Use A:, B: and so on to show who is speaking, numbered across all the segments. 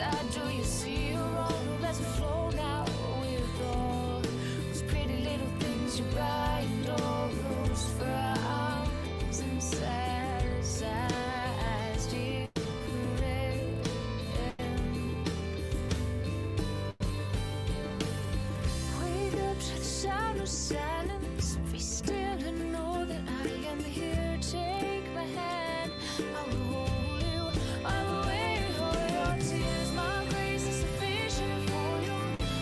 A: side, do you see your own? Let's flow now with all those pretty little things you buy and all those frowns and sighs you create. Wake up to the sound of silence. Be still and know that I am here. Take my hand, I will hold you. I will wait for your tears. My grace is sufficient for you.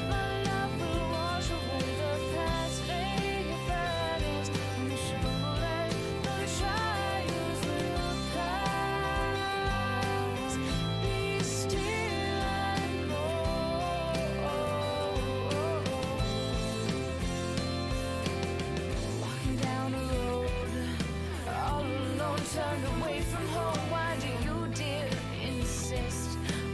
A: My love will wash away the past. Lay your burdens on your shoulders. No trials will pass. Be still and know. Walking down a road, all alone, turned away from home. Why do you, dear, insist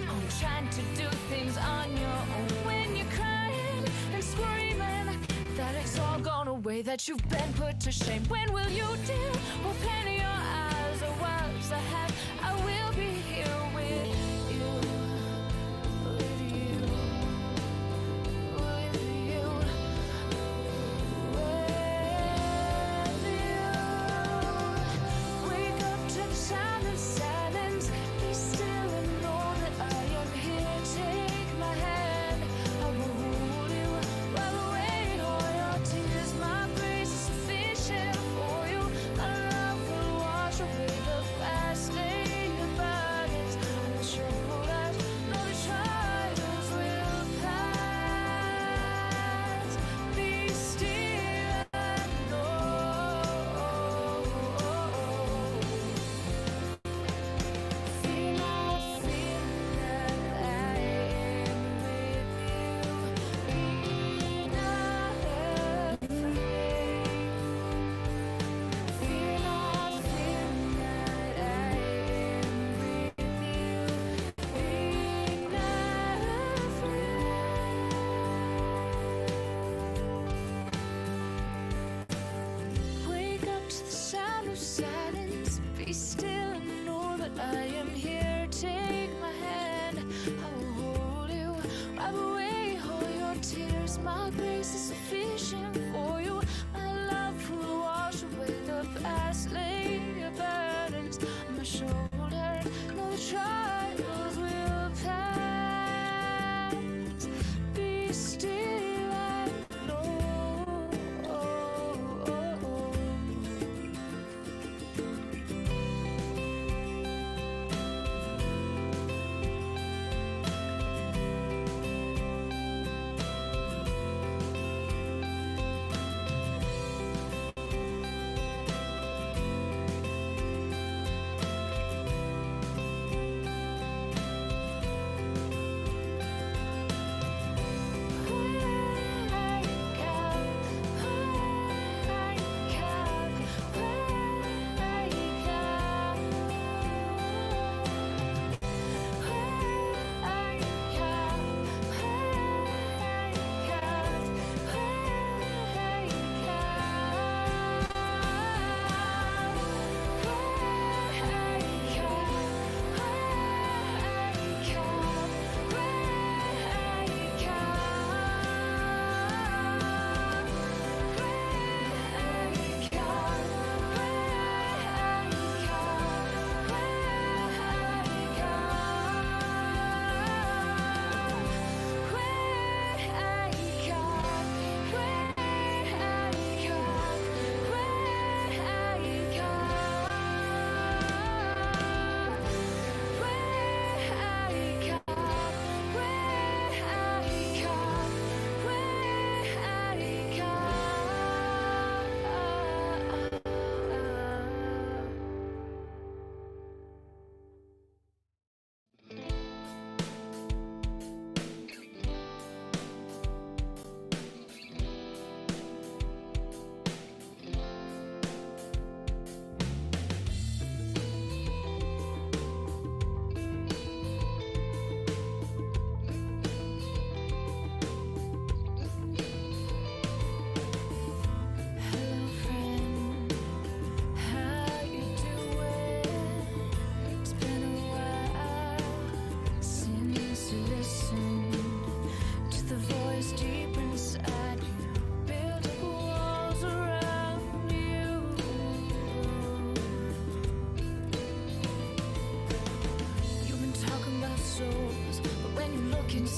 A: on trying to do things on your own when you're crying and screaming that it's all gone away, that you've been put to shame? When will you, dear, open your eyes? Or was I have, I will be here with you, with you, with you, with you. Wake up to the sound of silence. Be still and know that I am here. Take my hand, I will hold you. Wipe away all your tears. My grace is sufficient for you. My love will wash away the past. Lay your burdens on the shoulders. No trials will pass. Be still and know. Feel not, feel that I am with you. Be not afraid. Feel not, feel that I am with you. Be not afraid. Wake up to the sound of silence. Be still and know that I am here. Take my hand, I will hold you. Wipe away all your tears. My grace is sufficient for you. My love will wash away the past. Lay your burdens on my shoulder. No trials will pass. Be still and know.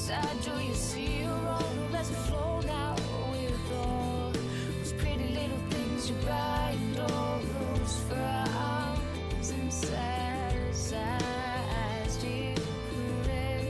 A: side do you see your own? Let's flow now with all those pretty little things you buy and all those frowns and sighs deep red.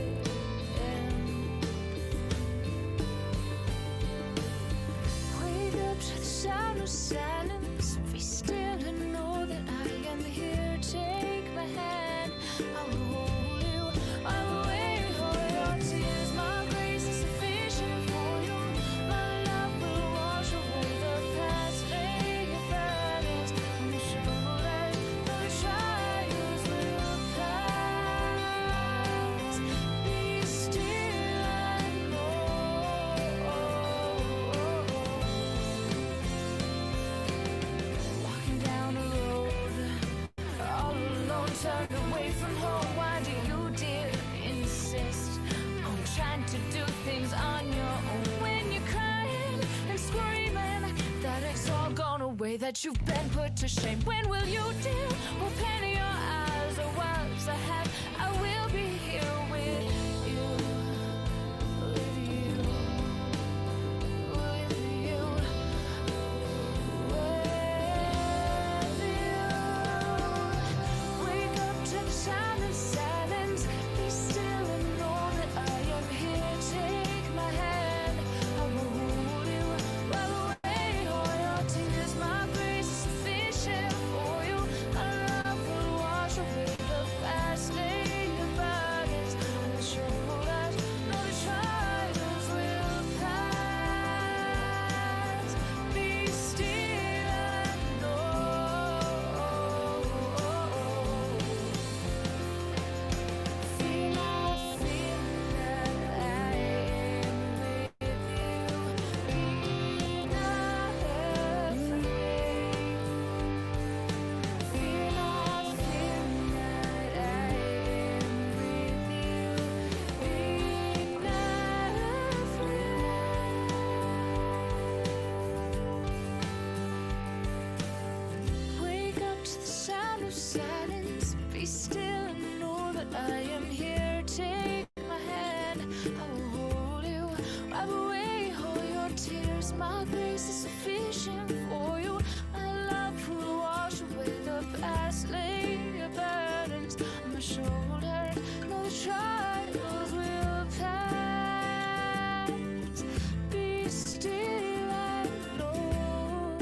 A: Wake up to the sound of silence. Be still and know that I am here. Take my hand, I will hold you. I will wait for your tears. My grace is sufficient for you. My love will wash away the past. Lay your burdens on your shoulders. Though the trials will pass, be still and know. Walking down the road, all alone, turned away from home. Why do you, dear, insist on trying to do things on your own? When you're crying and screaming that it's all gone away, that you've been put to shame. When will you, dear, open your eyes? The words I have, I will be here with you, with you, with you, with you. Wake up to the sound of silence. Be still and know that I am here. Take my hand, I will hold you. Wipe away all your tears. My grace is sufficient for you. My love will wash away the past. Lay your burdens on your shoulders. Know the trials will pass. Be still and know. Feel not, feel that I am with you. Be not afraid. Feel not, feel that I am with you. Be not afraid. Wake up to the sound of silence. Be still and know that I am here. Take my hand, I will hold you. Wipe away all your tears. My grace is sufficient for you. My love will wash away the past. Lay your burdens on my shoulders. Know the trials will pass. Be still and know.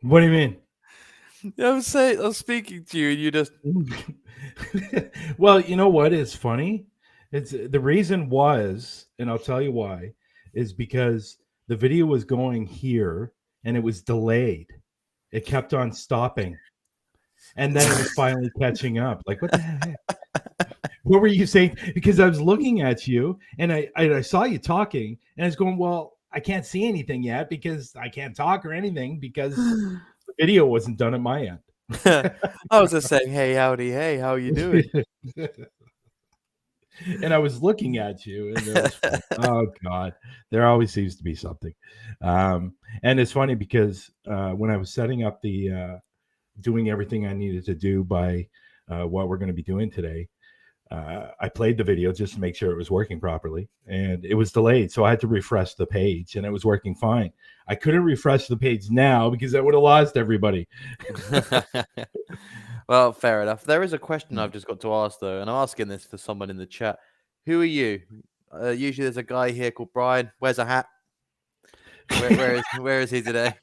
B: What do you mean?
C: I'm speaking to you, and you just.
B: Well, you know what is funny? It's the reason was, and I'll tell you why, is because the video was going here and it was delayed. It kept on stopping, and then it was finally catching up. Like, what the heck? What were you saying? Because I was looking at you and I saw you talking, and I was going, well, I can't see anything yet because I can't talk or anything because the video wasn't done at my end.
C: I was just saying, hey, howdy, hey, how you doing?
B: And I was looking at you, and it was funny. Oh God, there always seems to be something. And it's funny because when I was setting up the doing everything I needed to do by what we're going to be doing today, I played the video just to make sure it was working properly, and it was delayed, so I had to refresh the page, and it was working fine. I couldn't refresh the page now because I would have lost everybody.
C: Well, fair enough. There is a question I've just got to ask, though, and I'm asking this for someone in the chat. Who are you? Usually there's a guy here called Brian. Wears a hat. Where is he today?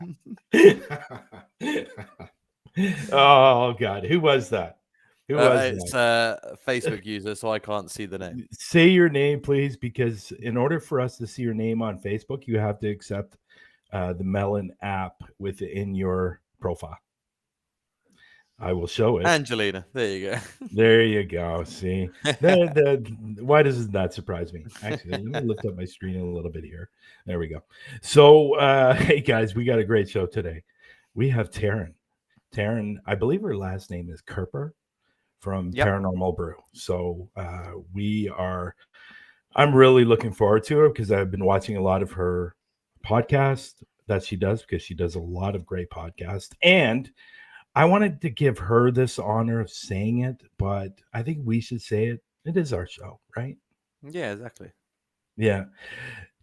B: Oh God, who was that? Who was
C: It's
B: that?
C: a Facebook user, so I can't see the name.
B: Say your name, please, because in order for us to see your name on Facebook, you have to accept the Melon app within your profile. I will show it.
C: Angelina. There you go.
B: There you go. See, why does that surprise me? Actually, let me lift up my screen a little bit here. There we go. So, hey guys, we got a great show today. We have Taryn. Taryn, I believe her last name is Kerper from
C: Yep.
B: Paranormal Brew. So I'm really looking forward to her because I've been watching a lot of her podcast that she does because she does a lot of great podcasts. And I wanted to give her this honor of saying it, but I think we should say it. It is our show, right?
C: Yeah, exactly.
B: Yeah.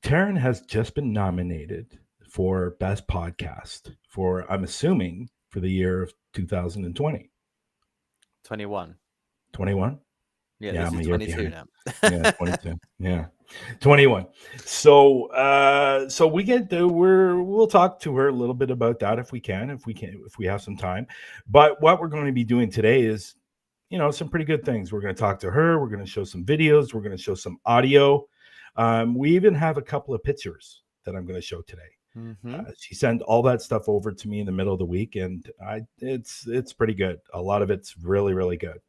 B: Taryn has just been nominated for Best Podcast for, I'm assuming, for the year of 2020.
C: 21.
B: 21?
C: Yeah,
B: Yeah,
C: this
B: I'm
C: is
B: a year
C: 22
B: behind.
C: now.
B: Yeah, 22. Yeah. 21. So we get to, we'll talk to her a little bit about that if we can, if we have some time. But what we're going to be doing today is, some pretty good things. We're going to talk to her, we're going to show some videos, we're going to show some audio. We even have a couple of pictures that I'm going to show today.
C: Mm-hmm.
B: She sent all that stuff over to me in the middle of the week, and it's pretty good. A lot of it's really, really good.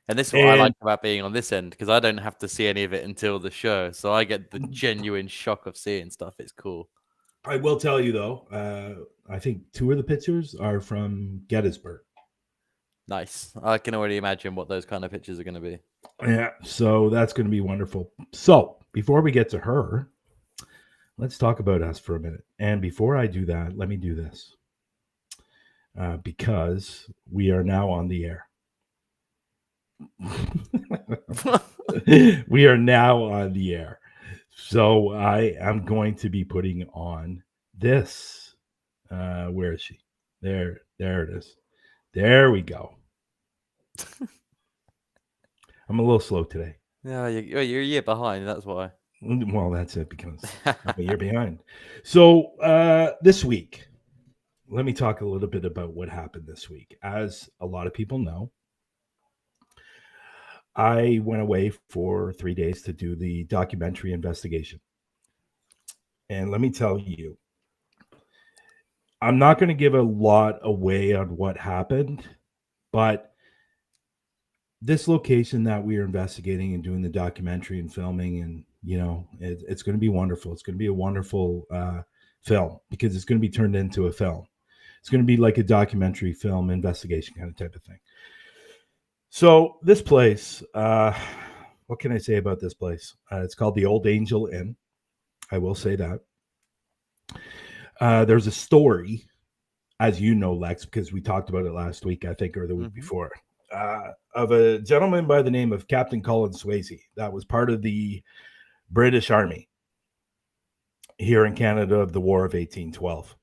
C: And this is what I like
B: And
C: about being on this end, because I don't have to see any of it until the show. So I get the genuine shock of seeing stuff. It's cool.
B: I will tell you though, I think two of the pictures are from Gettysburg.
C: Nice. I can already imagine what those kind of pictures are going to be.
B: Yeah, so that's going to be wonderful. So before we get to her, let's talk about us for a minute. And before I do that, let me do this because we are now on the air. We are now on the air. So I am going to be putting on this. Where is she? There it is. There we go. I'm a little slow today.
C: Yeah, you're a year behind. That's why.
B: Well, that's it because I'm a year behind. So this week, let me talk a little bit about what happened this week. As a lot of people know, I went away for 3 days to do the documentary investigation. And let me tell you, I'm not going to give a lot away on what happened, but this location that we are investigating and doing the documentary and filming, and it's going to be wonderful. It's going to be a wonderful film because it's going to be turned into a film. It's going to be like a documentary film investigation kind of type of thing. So this place, what can I say about this place? It's called the Old Angel Inn. I will say that. There's a story, as you know, Lex, because we talked about it last week, I think, or the week before, of a gentleman by the name of Captain Colin Swayze that was part of the British Army here in Canada of the War of 1812.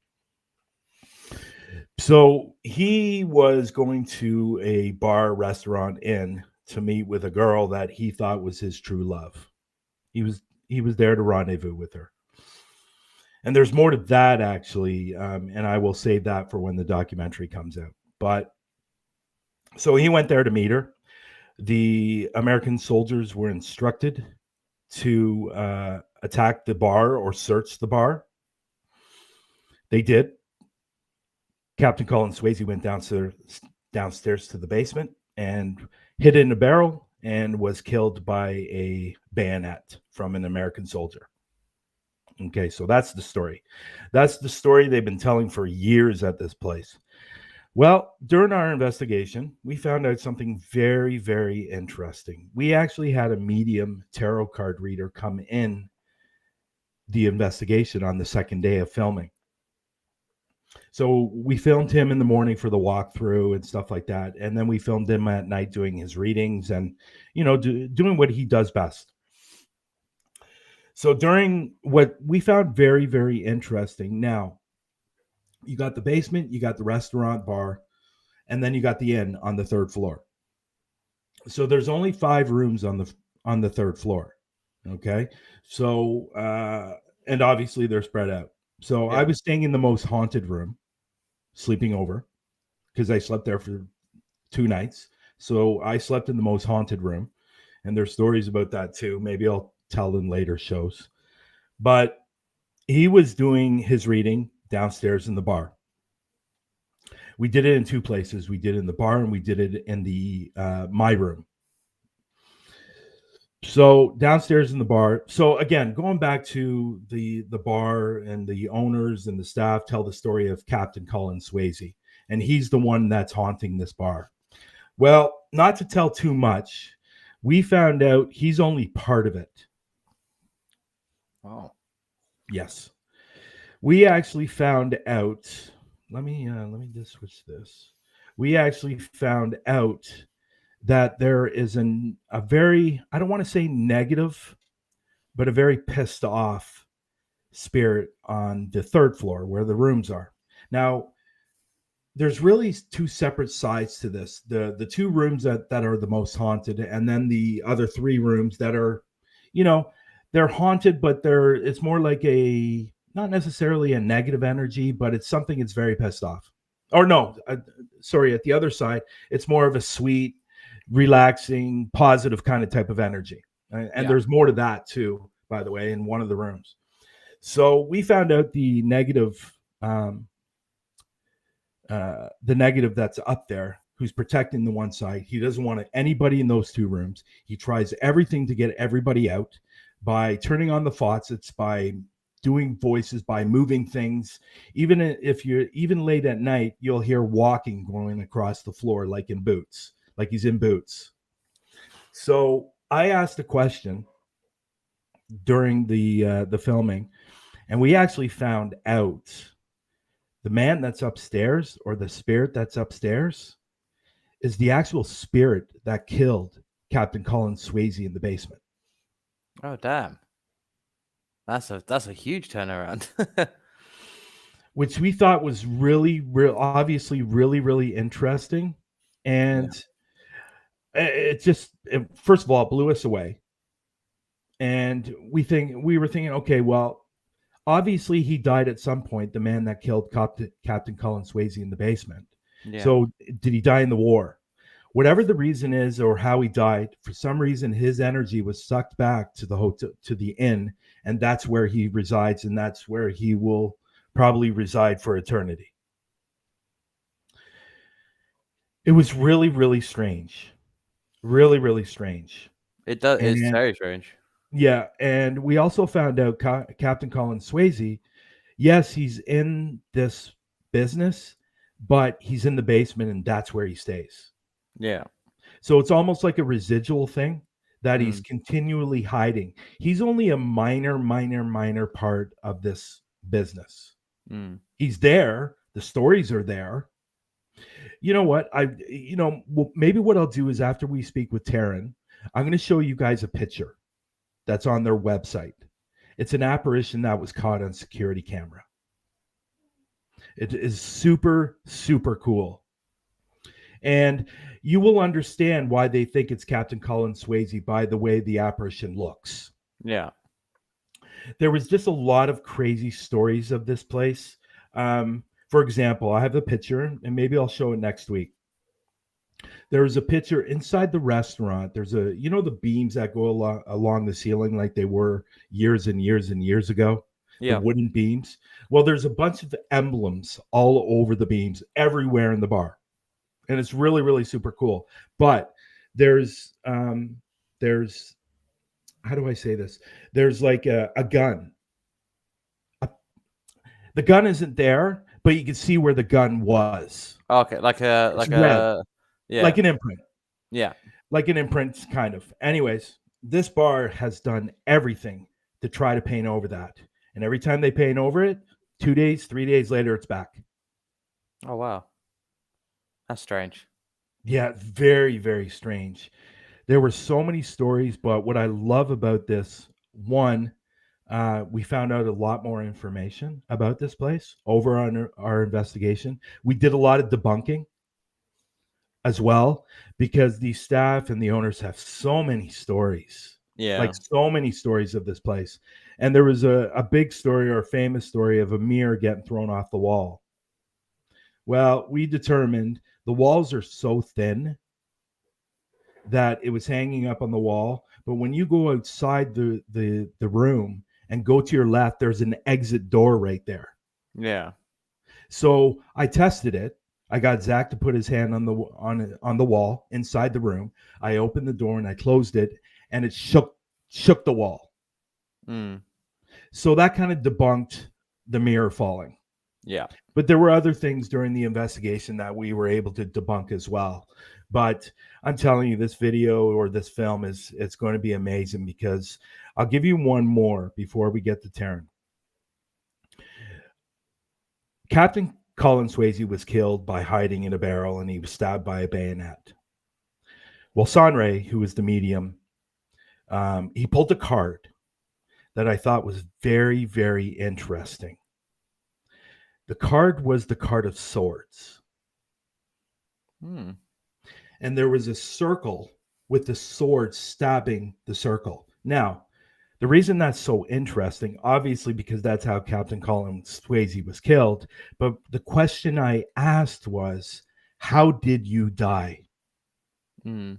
B: So he was going to a bar, restaurant, inn to meet with a girl that he thought was his true love. He was there to rendezvous with her. And there's more to that, actually, and I will save that for when the documentary comes out. But so he went there to meet her. The American soldiers were instructed to attack the bar or search the bar. They did. Captain Colin Swayze went downstairs to the basement and hid in a barrel and was killed by a bayonet from an American soldier. Okay, so that's the story. That's the story they've been telling for years at this place. Well, during our investigation, we found out something very, very interesting. We actually had a medium tarot card reader come in the investigation on the second day of filming. So we filmed him in the morning for the walkthrough and stuff like that. And then we filmed him at night doing his readings and, doing what he does best. So during what we found very, very interesting. Now, you got the basement, you got the restaurant bar, and then you got the inn on the third floor. So there's only 5 rooms on the third floor. Okay. So, and obviously they're spread out. So I was staying in the most haunted room, sleeping over, because I slept there for 2 nights. So I slept in the most haunted room, and there's stories about that too. Maybe I'll tell in later shows. But he was doing his reading downstairs in the bar. We did it in 2 places. We did it in the bar and we did it in the my room. So downstairs in the bar. So again, going back to the bar, and the owners and the staff tell the story of Captain Colin Swayze, and he's the one that's haunting this bar. Well, not to tell too much, we found out he's only part of it.
C: Oh,
B: yes. We actually found out. Let me just switch this. We actually found out that there is a very, I don't want to say negative, but a very pissed off spirit on the third floor where the rooms are. Now, there's really 2 separate sides to this. The 2 rooms that are the most haunted, and then the other 3 rooms that are, they're haunted, but it's more like not necessarily a negative energy, but it's something that's very pissed off. Or no, sorry, at the other side, it's more of a sweet, relaxing, positive kind of type of energy. And there's more to that too, by the way, in one of the rooms. So we found out the negative that's up there, who's protecting the one side. He doesn't want anybody in those 2 rooms. He tries everything to get everybody out by turning on the faucets, by doing voices, by moving things. Even if you're late at night, you'll hear walking going across the floor like he's in boots. So I asked a question during the filming, and we actually found out the man that's upstairs, or the spirit that's upstairs, is the actual spirit that killed Captain Colin Swayze in the basement.
C: Oh, damn. That's a huge turnaround.
B: Which we thought was really, obviously really, really interesting. And it first of all, it blew us away. And we were thinking, okay, well, obviously he died at some point, the man that killed Captain Colin Swayze in the basement. Yeah. So did he die in the war? Whatever the reason is, or how he died, for some reason his energy was sucked back to the hotel, to the inn, and that's where he resides, and that's where he will probably reside for eternity. It was really, really strange. Really, really strange.
C: It's very strange.
B: Yeah, and we also found out Captain Colin Swayze, yes, he's in this business, but he's in the basement, and that's where he stays.
C: Yeah.
B: So it's almost like a residual thing that he's continually hiding. He's only a minor part of this business. He's there. The stories are there. You know what? Maybe what I'll do is, after we speak with Taryn, I'm going to show you guys a picture that's on their website. It's an apparition that was caught on security camera. It is super, super cool. And you will understand why they think it's Captain Colin Swayze by the way the apparition looks.
C: Yeah.
B: There was just a lot of crazy stories of this place. For example, I have a picture, and maybe I'll show it next week. There was a picture inside the restaurant. There's the beams that go along the ceiling like they were years and years and years ago, the
C: Yeah.
B: wooden beams. Well, there's a bunch of emblems all over the beams, everywhere in the bar. And it's really, really super cool. But there's how do I say this? There's like a gun. The gun isn't there, but you can see where the gun was.
C: Okay, like
B: It's
C: like
B: red,
C: a yeah,
B: like an imprint.
C: yeah.
B: Like an imprint, kind of. Anyways, this bar has done everything to try to paint over that. And every time they paint over it, 2 days, 3 days later, it's back.
C: Oh wow, that's strange.
B: Yeah, very, very strange. There were so many stories, but what I love about this, one, we found out a lot more information about this place over on our investigation. We did a lot of debunking as well, because the staff and the owners have so many stories,
C: Yeah.
B: like so many stories of this place. And there was a big story or a famous story of a mirror getting thrown off the wall. Well, we determined the walls are so thin that it was hanging up on the wall. But when you go outside the room and go to your left, there's an exit door right there.
C: Yeah.
B: So I tested it. I got Zach to put his hand on the wall inside the room. I opened the door and I closed it, and it shook the wall.
C: Mm.
B: So that kind of debunked the mirror falling.
C: Yeah.
B: But there were other things during the investigation that we were able to debunk as well. But I'm telling you, this video or this film it's going to be amazing, because I'll give you one more before we get to Taryn. Captain Colin Swayze was killed by hiding in a barrel, and he was stabbed by a bayonet. Well, Sanray, who was the medium, he pulled a card that I thought was very, very interesting. The card was the card of swords.
C: Hmm.
B: And there was a circle with the sword stabbing the circle. Now, the reason that's so interesting, obviously, because that's how Captain Colin Swayze was killed. But the question I asked was, how did you die?
C: Mm.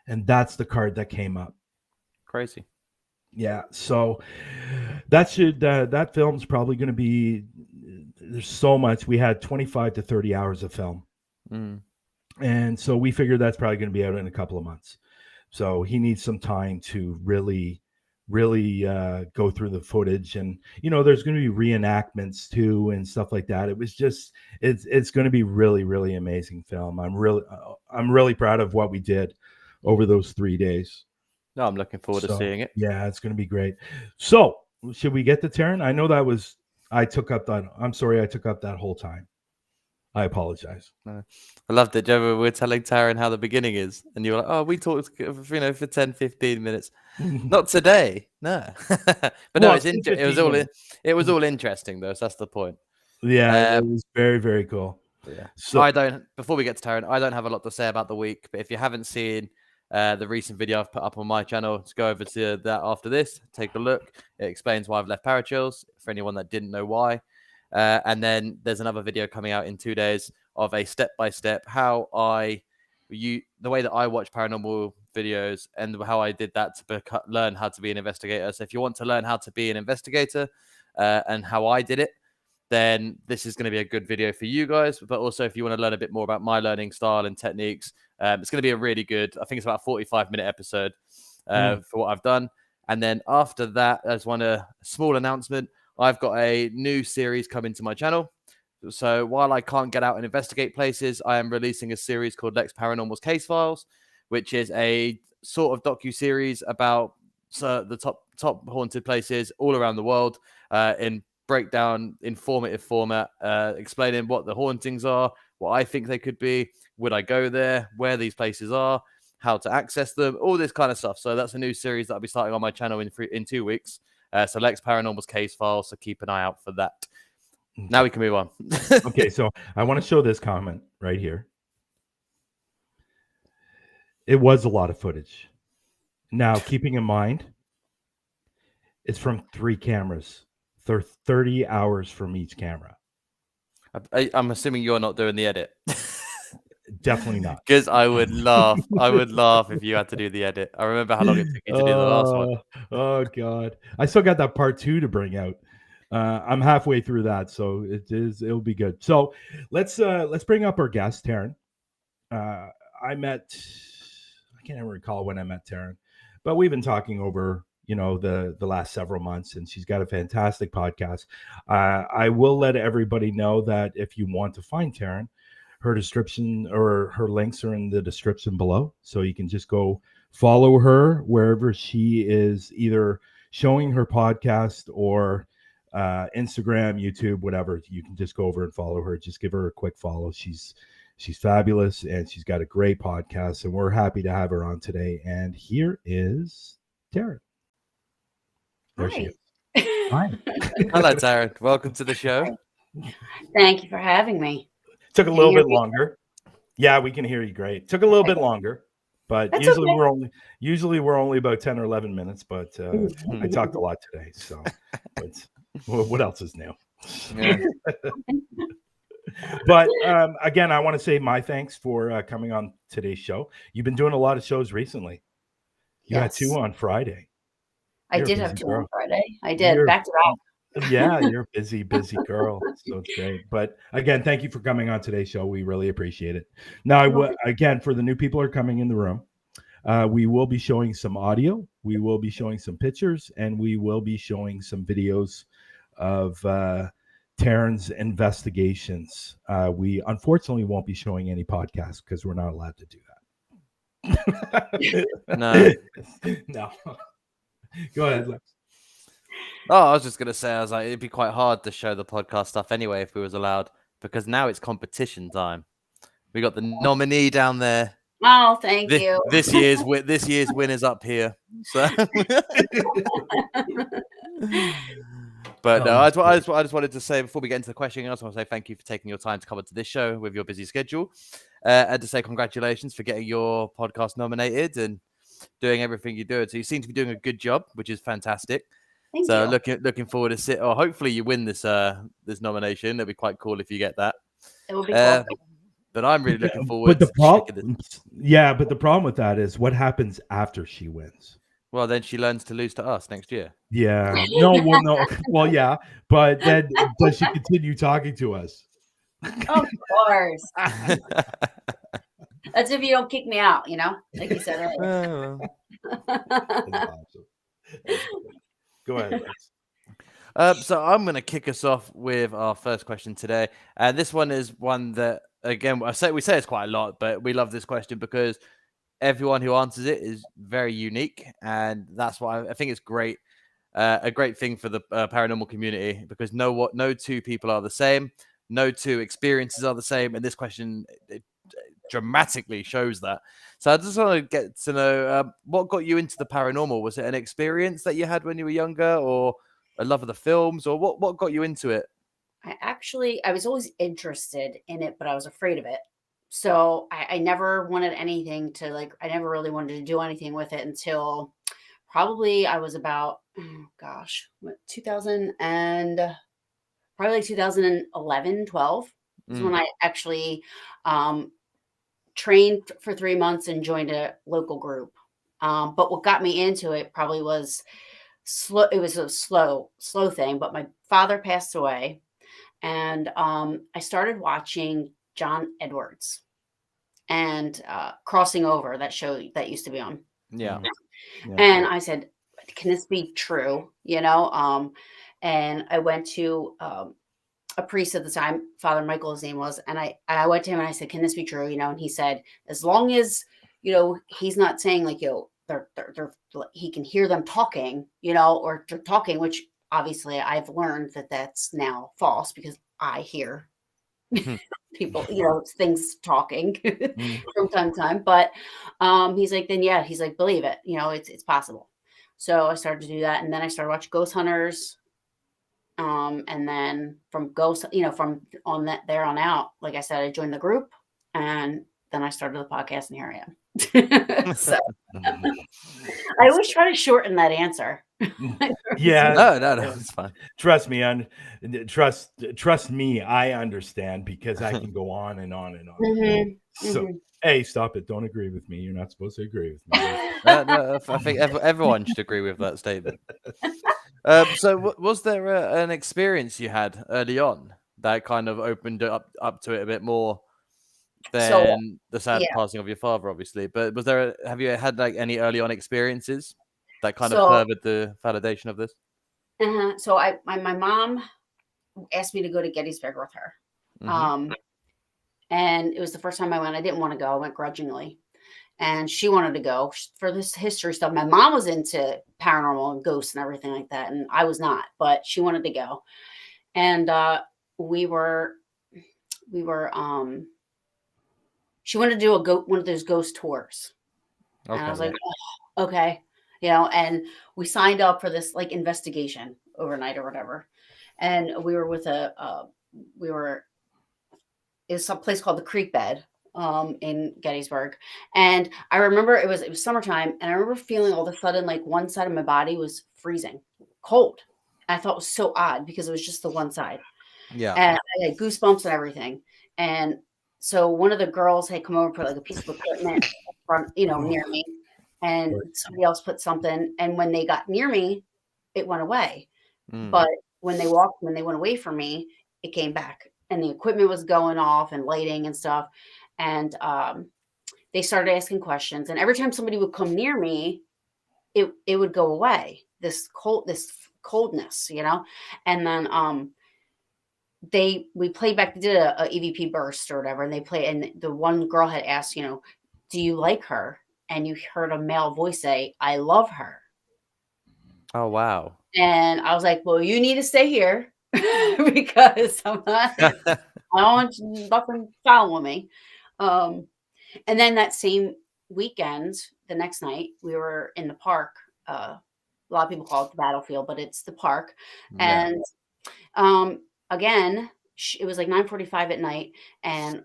B: And that's the card that came up.
C: Crazy.
B: Yeah. So that film's probably going to be, there's so much. We had 25 to 30 hours of film.
C: Mm.
B: And so we figured that's probably going to be out in a couple of months. So he needs some time to really go through the footage. And there's going to be reenactments too and stuff like that. It was just it's going to be really, really amazing film. I'm really proud of what we did over those 3 days.
C: No, I'm looking forward to seeing it.
B: Yeah, it's going to be great. So should we get to Taryn? I know I'm sorry I took up that whole time. I apologize.
C: I loved it, Joe. We're telling Taryn how the beginning is, and you're like, "Oh, we talked, for 10, 15 minutes." Not today, no. But no,
B: Well,
C: it was all interesting though. So that's the point.
B: Yeah, it was very, very cool.
C: Yeah.
B: So
C: Before we get to Taryn, I don't have a lot to say about the week. But if you haven't seen the recent video I've put up on my channel, just go over to that after this. Take a look. It explains why I've left Parachills for anyone that didn't know why. And then there's another video coming out in 2 days of a step-by-step the way that I watch paranormal videos and how I did that to learn how to be an investigator. So if you want to learn how to be an investigator and how I did it, then this is going to be a good video for you guys. But also if you want to learn a bit more about my learning style and techniques, it's going to be a really good, I think it's about a 45-minute episode for what I've done. And then after that, as a small announcement, I've got a new series coming to my channel. So while I can't get out and investigate places, I am releasing a series called Lex Paranormal's Case Files, which is a sort of docu-series about the top haunted places all around the world in breakdown, informative format, explaining what the hauntings are, what I think they could be, would I go there, where these places are, how to access them, all this kind of stuff. So that's a new series that I'll be starting on my channel in 2 weeks. So Lex Paranormal's Case Files, so keep an eye out for that.
B: Okay.
C: Now we can move on.
B: Okay, so I want to show this comment right here. It was a lot of footage. Now, keeping in mind, It's from 3 cameras. 30 hours from each camera.
C: I'm assuming you're not doing the edit.
B: Definitely not.
C: Because I would laugh. I would laugh if you had to do the edit. I remember how long it took you to do the last one.
B: Oh God, I still got that part 2 to bring out. I'm halfway through that, so it'll be good. So let's bring up our guest, Taryn. I can't even recall when I met Taryn, but we've been talking over the last several months, and she's got a fantastic podcast. I will let everybody know that if you want to find Taryn, her description or her links are in the description below, so you can just go follow her wherever she is, either showing her podcast or Instagram, YouTube, whatever. You can just go over and follow her. Just give her a quick follow. She's fabulous, and she's got a great podcast, and we're happy to have her on today. And here is Taryn. There she is. Hi.
C: Hello, Taryn. Welcome to the show.
D: Thank you for having me.
B: Took a little bit longer. Yeah, we can hear you great. Took a little bit longer, but
D: That's
B: usually
D: okay.
B: we're only about 10 or 11 minutes. But I talked a lot today, so what else is new?
C: Yeah.
B: But again, I want to say my thanks for coming on today's show. You've been doing a lot of shows recently. You had 2 on Friday.
D: I
B: You're a
D: did have
B: busy
D: 2
B: girl.
D: on Friday. I did
B: You're-
D: back to back.
B: Yeah, you're a busy girl. So it's great. But again, thank you for coming on today's show. We really appreciate it. Now, again, for the new people who are coming in the room, we will be showing some audio. We will be showing some pictures, and we will be showing some videos of Taryn's investigations. We unfortunately won't be showing any podcasts because we're not allowed to do that.
C: No.
B: No. Go ahead, Lex.
C: Oh, I was just going to say, I was like, it'd be quite hard to show the podcast stuff anyway if we was allowed, because now it's competition time. We got the nominee down there.
D: Oh, thank you.
C: This year's winners up here. So, but no, I just wanted to say before we get into the question, I also want to say thank you for taking your time to come to this show with your busy schedule, and to say congratulations for getting your podcast nominated and doing everything you do. So you seem to be doing a good job, which is fantastic.
D: Thank
C: So
D: you.
C: looking forward to sit, or hopefully you win this nomination. It'd be quite cool if you get that.
D: It will be cool.
C: But I'm really looking forward.
B: But the problem with that is what happens after she wins.
C: Well, then she learns to lose to us next year.
B: Yeah. No. Well, yeah. But then does she continue talking to us?
D: Of course. That's if you don't kick me out, like you said earlier.
B: That's awesome. Go ahead, Lex.
C: So I'm going to kick us off with our first question today. And this one is one that, again, we say it's quite a lot, but we love this question because everyone who answers it is very unique. And that's why I think it's great. A great thing for the paranormal community, because no 2 people are the same. No 2 experiences are the same. And this question it dramatically shows that. So I just want to get to know what got you into the paranormal. Was it an experience that you had when you were younger, or a love of the films, or what got you into it?
D: I was always interested in it, but I was afraid of it. So I never wanted anything to I never really wanted to do anything with it until probably I was about, 2000 and probably 2011, 12 is when I actually trained for 3 months and joined a local group. But what got me into it probably was slow. It was a slow thing, but my father passed away, and I started watching John Edwards and Crossing Over, that show that used to be on.
C: Yeah.
D: And I said, can this be true? And I went to a priest at the time, Father Michael, his name was, and I went to him and I said, can this be true? And he said, as long as, he's not saying they're he can hear them talking, or they're talking, which obviously I've learned that that's now false because I hear people, things talking from time to time. But he's like, then yeah, he's like, believe it, it's possible. So I started to do that, and then I started watching Ghost Hunters. And then from from on that there on out, like I said, I joined the group, and then I started the podcast, and here I am. So I always try to shorten that answer.
B: Yeah.
C: No, it's fine.
B: Trust me, trust me, I understand, because I can go on and on and on.
D: Mhm,
B: So,
D: mhm.
B: hey, stop it. Don't agree with me. You're not supposed to agree with me.
C: No, I think everyone should agree with that statement. So, was there an experience you had early on that kind of opened it up to it a bit more
D: So
C: than the sad
D: yeah,
C: passing of your father, obviously? But have you had like any early on experiences that kind of
D: so
C: furthered the validation of this?
D: so my mom asked me to go to Gettysburg with her.
C: Hmm.
D: And it was the first time I went. I didn't want to go. I went grudgingly. And she wanted to go for this history stuff. My mom was into paranormal and ghosts and everything like that, and I was not, but she wanted to go. And we were she wanted to do one of those ghost tours. And I was
C: Okay.
D: like, "Oh, okay, you know, and we signed up for this like investigation overnight or whatever. And we were with we were is some place called the Creek Bed in Gettysburg. And I remember it was summertime, and I remember feeling all of a sudden like one side of my body was freezing cold. I thought it was so odd because it was just the one side.
C: Yeah.
D: And I had goosebumps and everything. And so one of the girls had come over and put like a piece of equipment front, near me. And somebody else put something. And when they got near me, it went away.
C: Mm.
D: But when they went away from me, it came back. And the equipment was going off and lighting and stuff. And they started asking questions. And every time somebody would come near me, it would go away. This coldness, And then we played back. They did a EVP burst or whatever, and they play. And the one girl had asked, do you like her? And you heard a male voice say, "I love her."
C: Oh wow.
D: And I was like, "Well, you need to stay here because I don't want nothing following me." And then that same weekend, the next night, we were in the park. A lot of people call it the battlefield, but it's the park.
C: Yeah.
D: And again, it was like 9:45 at night, and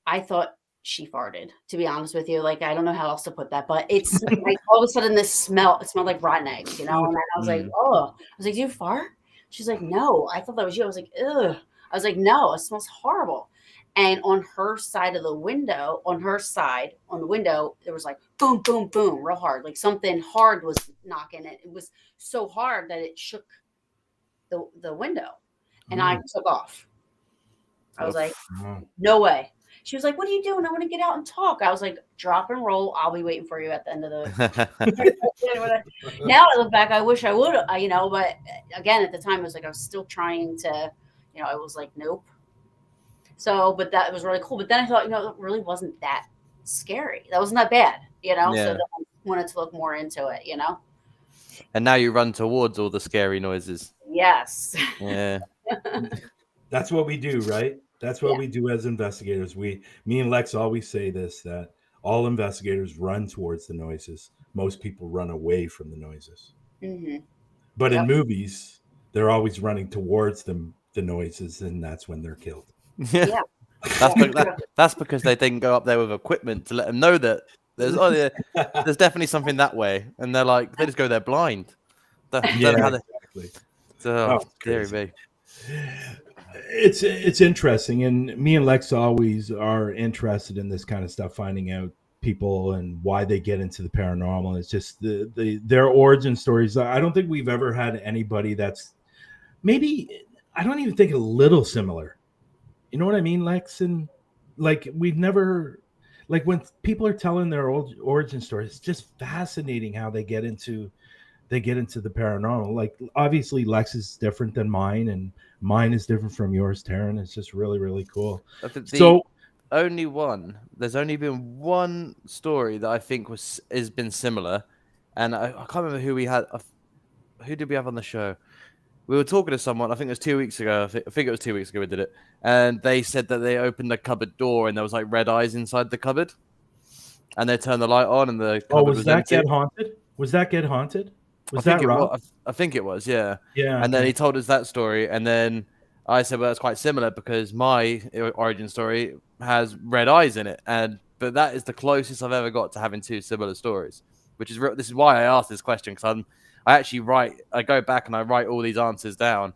D: I thought she farted, to be honest with you. Like, I don't know how else to put that, but it's like all of a sudden it smelled like rotten eggs, And then I was like, "Oh," I was like, "Do you fart?" She's like, "No, I thought that was you." I was like, "Ugh." I was like, "No, it smells horrible." And on her side of the window, on the window, there was like boom, boom, boom, real hard. Like something hard was knocking it. It was so hard that it shook the window. And I took off. I was like, "No way." She was like, "What are you doing? I want to get out and talk." I was like, "Drop and roll. I'll be waiting for you at the end of the." Now I look back, I wish I would, but again, at the time, I was still trying to, I was like, nope. So, but that was really cool. But then I thought, it really wasn't that scary. That wasn't that bad, So
C: Yeah.
D: then I wanted to look more into it,
C: And now you run towards all the scary noises.
D: Yes.
C: Yeah.
B: That's what we do, right? That's what we do as investigators. Me and Lex always say this, that all investigators run towards the noises. Most people run away from the noises.
D: Mm-hmm.
B: But in movies, they're always running towards the noises, and that's when they're killed.
D: Yeah.
C: That's because they didn't go up there with equipment to let them know that there's definitely something that way, and they're like, they just go there blind.
B: Exactly.
C: So scary, me.
B: It's interesting, and me and Lex always are interested in this kind of stuff, finding out people and why they get into the paranormal. It's just their origin stories. I don't think we've ever had anybody that's I don't even think a little similar. You know what I mean, Lex? And like we've never, like when people are telling their old origin stories, it's just fascinating how they get into the paranormal. Like obviously Lex is different than mine, and mine is different from yours, Taryn. It's just really, really cool.
C: There's only been one story that I think has been similar, and I can't remember who we had. Who did we have on the show? We were talking to someone, I think it was 2 weeks ago. I think it was 2 weeks ago we did it. And they said that they opened the cupboard door and there was like red eyes inside the cupboard. And they turned the light on and the cupboard was
B: that
C: empty.
B: Get Haunted? Was that Get Haunted?
C: I think it was, yeah.
B: Yeah.
C: And then he told us that story. And then I said, well, that's quite similar because my origin story has red eyes in it. And but that is the closest I've ever got to having two similar stories. Which is this is why I asked this question, because I go back and I write all these answers down,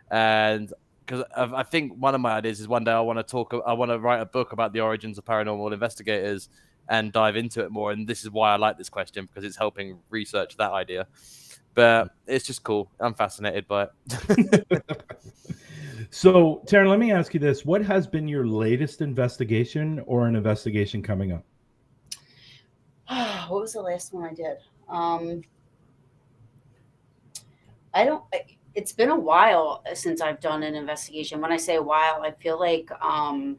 C: and because I think one of my ideas is one day I want to write a book about the origins of paranormal investigators and dive into it more. And this is why I like this question, because it's helping research that idea. But it's just cool. I'm fascinated by it.
B: So, Taryn, let me ask you this. What has been your latest investigation or an investigation coming up?
D: What was the last one I did? It's been a while since I've done an investigation. When I say a while, I feel like I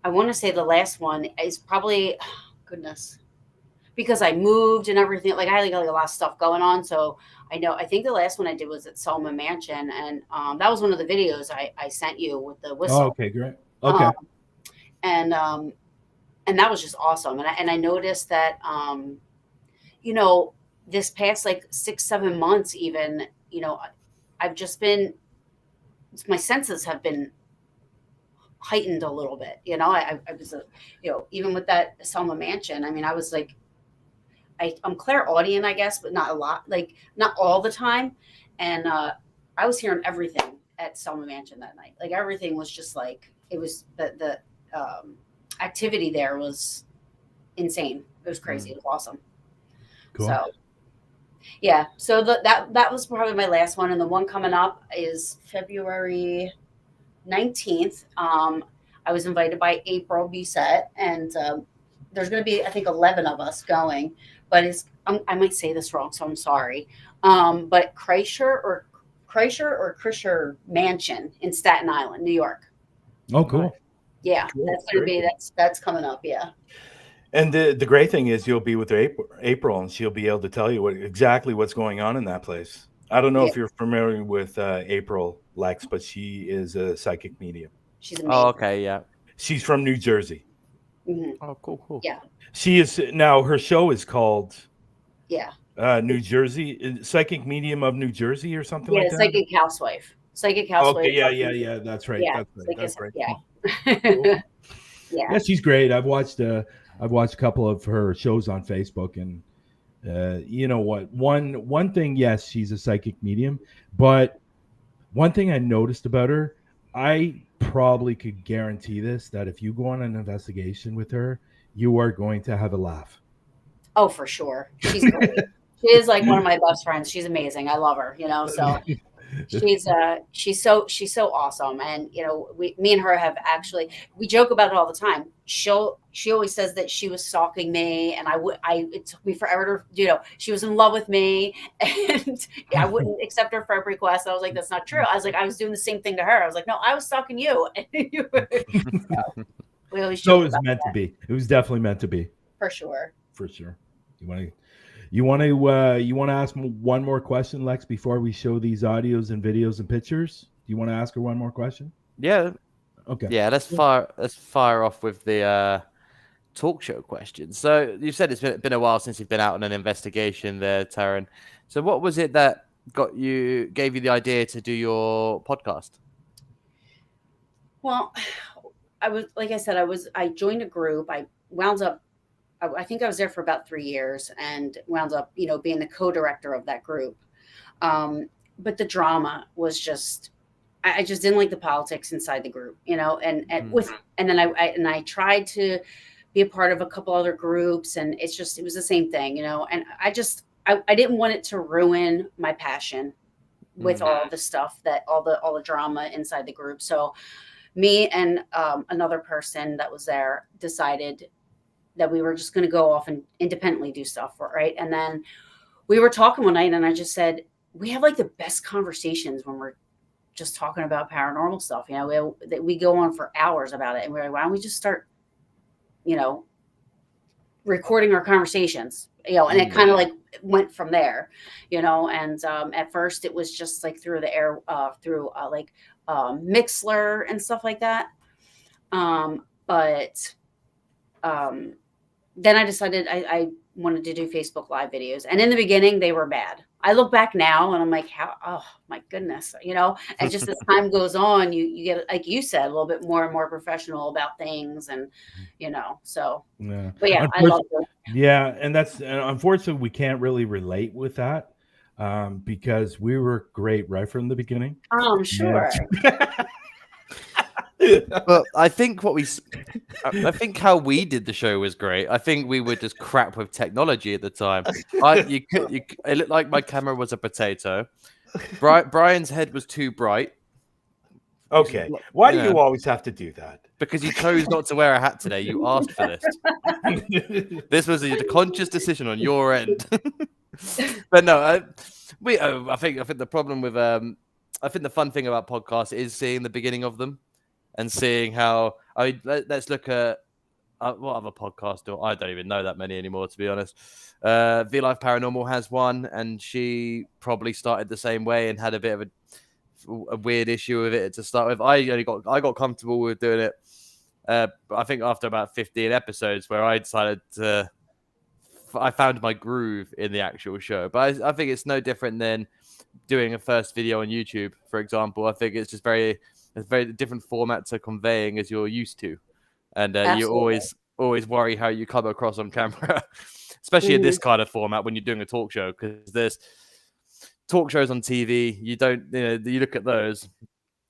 D: want to say the last one is probably, goodness, because I moved and everything. Like I had like a lot of stuff going on. So I think the last one I did was at Selma Mansion. And that was one of the videos I sent you with the whistle.
B: Oh, okay, great. Okay.
D: And that was just awesome. And I noticed that, this past like 6-7 months, even, I've just been, my senses have been heightened a little bit. I was, even with that Selma Mansion, I mean, I was like, I'm clairaudient, I guess, but not a lot, like not all the time. And I was hearing everything at Selma Mansion that night. Like everything was just like, it was the activity there was insane. It was crazy. It was awesome.
B: Cool.
D: So yeah, so that was probably my last one. And the one coming up is February 19th. I was invited by April Bisset, and there's going to be, I think, 11 of us going, but I might say this wrong, so I'm sorry. But Kreischer Mansion in Staten Island, New York.
B: Oh, cool.
D: Yeah,
B: cool.
D: That's going to be, that's coming up. Yeah.
E: And the great thing is you'll be with April, and she'll be able to tell you exactly what's going on in that place. I don't know if you're familiar with April Lex, but she is a psychic medium.
D: She's amazing.
C: Oh, okay, yeah.
E: She's from New Jersey.
D: Mm-hmm.
C: Oh, cool.
D: Yeah.
E: She is now. Her show is called New Jersey Psychic Medium of New Jersey or something like that.
D: Psychic Housewife. Psychic Housewife.
B: Okay, yeah. That's right.
D: Yeah,
B: That's right.
D: Yeah.
B: Cool.
D: Yeah,
B: she's great. I've watched a couple of her shows on Facebook, and you know what? One thing, yes, she's a psychic medium, but one thing I noticed about her, I probably could guarantee this, that if you go on an investigation with her, you are going to have a laugh.
D: Oh, for sure. She's great. She is like one of my best friends. She's amazing. I love her, so she's so awesome. And me and her have actually, we joke about it all the time. She always says that she was stalking me, and it took me forever to, she was in love with me, and I wouldn't accept her friend request. I was like, that's not true. I was like, I was doing the same thing to her. I was like, no, I was stalking you.
B: So it was meant to be. It was definitely meant to be.
D: For sure.
B: You want to ask one more question, Lex, before we show these audios and videos and pictures? Do you want to ask her one more question?
C: Yeah.
B: Okay.
C: Yeah, let's fire off with the talk show question. So you said it's been a while since you've been out on an investigation there, Taryn. So what was it that gave you the idea to do your podcast?
D: Well, I joined a group. I wound up, I think I was there for about 3 years, and wound up, being the co-director of that group. But the drama was just, I just didn't like the politics inside the group, and then I tried to be a part of a couple other groups, and it was the same thing, and I didn't want it to ruin my passion with all the stuff, that all the drama inside the group. So me and another person that was there decided that we were just going to go off and independently do stuff, right? And then we were talking one night, and I just said, we have like the best conversations when we're just talking about paranormal stuff. We go on for hours about it, and we're like, why don't we just start, recording our conversations, and it kind of like went from there, and at first it was just like through the air, through Mixler and stuff like that. But then I decided I wanted to do Facebook Live videos. And in the beginning, they were bad. I look back now and I'm like, how, oh my goodness, you know, and just as time goes on, you get, like you said, a little bit more and more professional about things and, you know, so,
E: Yeah.
D: but yeah, I love it.
E: Yeah. And that's, unfortunately, we can't really relate with that because we were great right from the beginning.
D: Sure.
C: Well, I think I think how we did the show was great. I think we were just crap with technology at the time. It looked like my camera was a potato. Brian's head was too bright.
E: Okay. Why do you always have to do that?
C: Because you chose not to wear a hat today. You asked for this. This was a conscious decision on your end. But no, I think the problem with I think the fun thing about podcasts is seeing the beginning of them and seeing how. Let's look at what other podcasts do. I don't even know that many anymore, to be honest. V-Life Paranormal has one, and she probably started the same way and had a bit of a weird issue with it to start with. I got comfortable with doing it. I think after about 15 episodes, where I decided I found my groove in the actual show. But I think it's no different than doing a first video on YouTube, for example. I think it's just a very different format to conveying as you're used to, and you always worry how you come across on camera, especially in this kind of format when you're doing a talk show, because there's talk shows on TV. You look at those,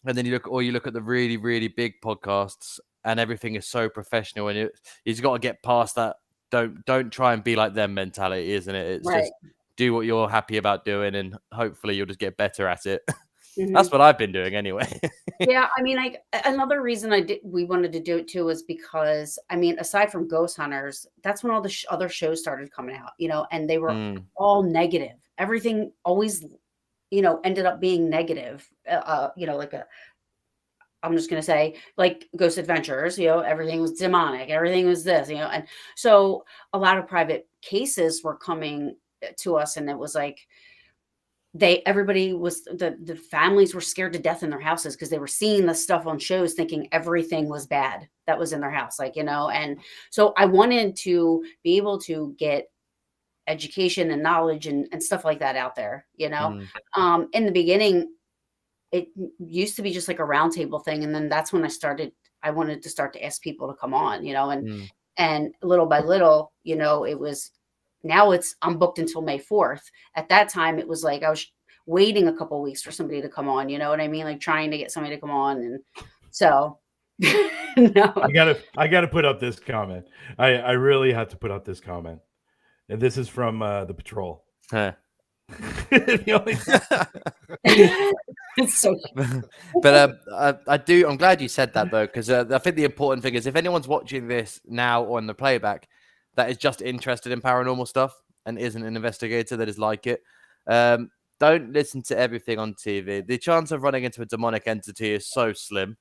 C: and then you look at the really, really big podcasts, and everything is so professional, and you've got to get past that. Don't try and be like them mentality, isn't it? It's just do what you're happy about doing, and hopefully you'll just get better at it. That's what I've been doing anyway.
D: Yeah, I mean, another reason we wanted to do it too was because, I mean, aside from Ghost Hunters, that's when all the other shows started coming out, you know, and they were all negative. Everything always, you know, ended up being negative. You know, I'm just going to say, like Ghost Adventures, you know, everything was demonic, everything was this, you know, and so a lot of private cases were coming to us, and it was like, everybody was, the families were scared to death in their houses because they were seeing the stuff on shows thinking everything was bad that was in their house, like, you know. And so I wanted to be able to get education and knowledge and stuff like that out there, you know. In the beginning, it used to be just like a roundtable thing, and then that's when I wanted to start to ask people to come on, you know, and little by little, you know, I'm booked until May 4th. At that time, it was like I was waiting a couple of weeks for somebody to come on, you know what I mean? Like trying to get somebody to come on. And so no.
E: I gotta put up this comment. I really have to put up this comment. And this is from the patrol.
C: Huh.
D: It's so
C: but I'm glad you said that, though, because I think the important thing is, if anyone's watching this now on the playback that is just interested in paranormal stuff and isn't an investigator that is like it, don't listen to everything on TV. The chance of running into a demonic entity is so slim.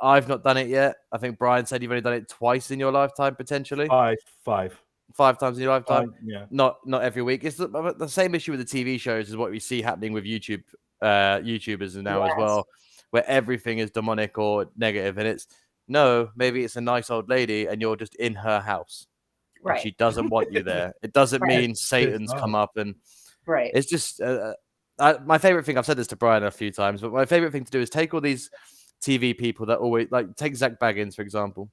C: I've not done it yet. I think Brian said you've only done it twice in your lifetime, potentially.
E: Five
C: times in your lifetime.
E: Yeah.
C: Not every week. It's the same issue with the TV shows as what we see happening with YouTubers now as well, where everything is demonic or negative, and maybe it's a nice old lady and you're just in her house. Right. She doesn't want you there. It doesn't mean Satan's come up, and it's just my favorite thing. I've said this to Brian a few times, but my favorite thing to do is take all these TV people that always, like, take Zach Baggins, for example,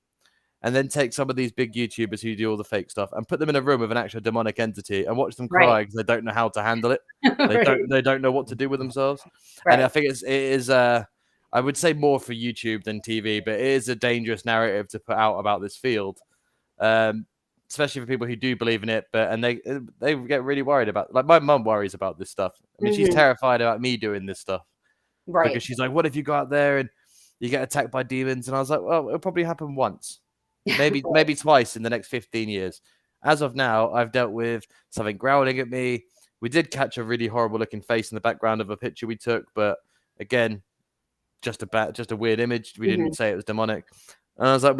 C: and then take some of these big YouTubers who do all the fake stuff and put them in a room with an actual demonic entity and watch them cry because they don't know how to handle it. They don't know what to do with themselves. And I think it is I would say more for YouTube than TV, but it is a dangerous narrative to put out about this field. Especially for people who do believe in it, and they get really worried about, like, my mum worries about this stuff. I mean, she's terrified about me doing this stuff, because she's like, what if you go out there and you get attacked by demons? And I was like, well, it'll probably happen once, maybe twice in the next 15 years. As of now, I've dealt with something growling at me. We did catch a really horrible looking face in the background of a picture we took, but again, just a weird image. We didn't say it was demonic. And I was like,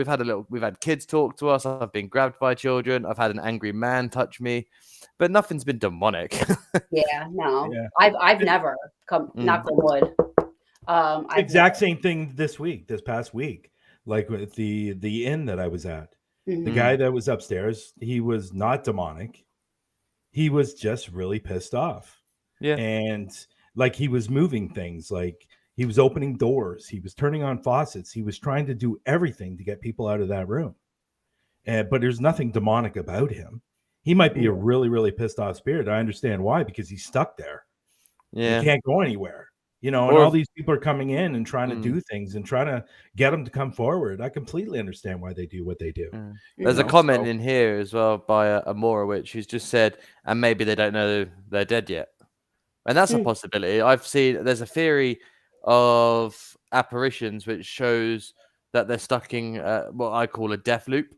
C: we've had kids talk to us. I've been grabbed by children. I've had an angry man touch me, but nothing's been demonic.
D: No. I've never come, knock on wood.
E: Exact same thing this past week, like with the inn that I was at. The guy that was upstairs, he was not demonic. He was just really pissed off.
C: Yeah.
B: And like he was moving things, like he was opening doors, he was turning on faucets, he was trying to do everything to get people out of that room. But there's nothing demonic about him. He might be a really, really pissed off spirit. I understand why, because he's stuck there.
C: Yeah.
B: He can't go anywhere. And
C: Or
B: all these people are coming in and trying to do things and trying to get them to come forward. I completely understand why they do what they do.
C: There's a comment in here as well by a Morawitch who's just said, and maybe they don't know they're dead yet. And that's a possibility. I've seen, there's a theory of apparitions which shows that they're stuck in what I call a death loop.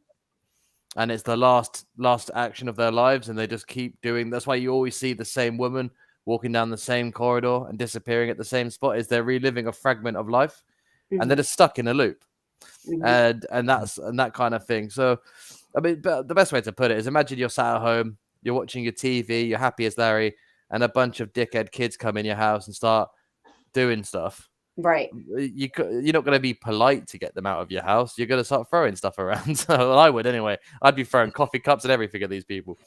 C: And it's the last action of their lives, and they just keep doing. That's why you always see the same woman walking down the same corridor and disappearing at the same spot. Is they're reliving a fragment of life, and they're just stuck in a loop, and that kind of thing. So, I mean, but the best way to put it is, imagine you're sat at home, you're watching your TV, you're happy as Larry, and a bunch of dickhead kids come in your house and start doing stuff.
D: Right.
C: You're not going to be polite to get them out of your house. You're going to start throwing stuff around. So well, I would anyway. I'd be throwing coffee cups and everything at these people.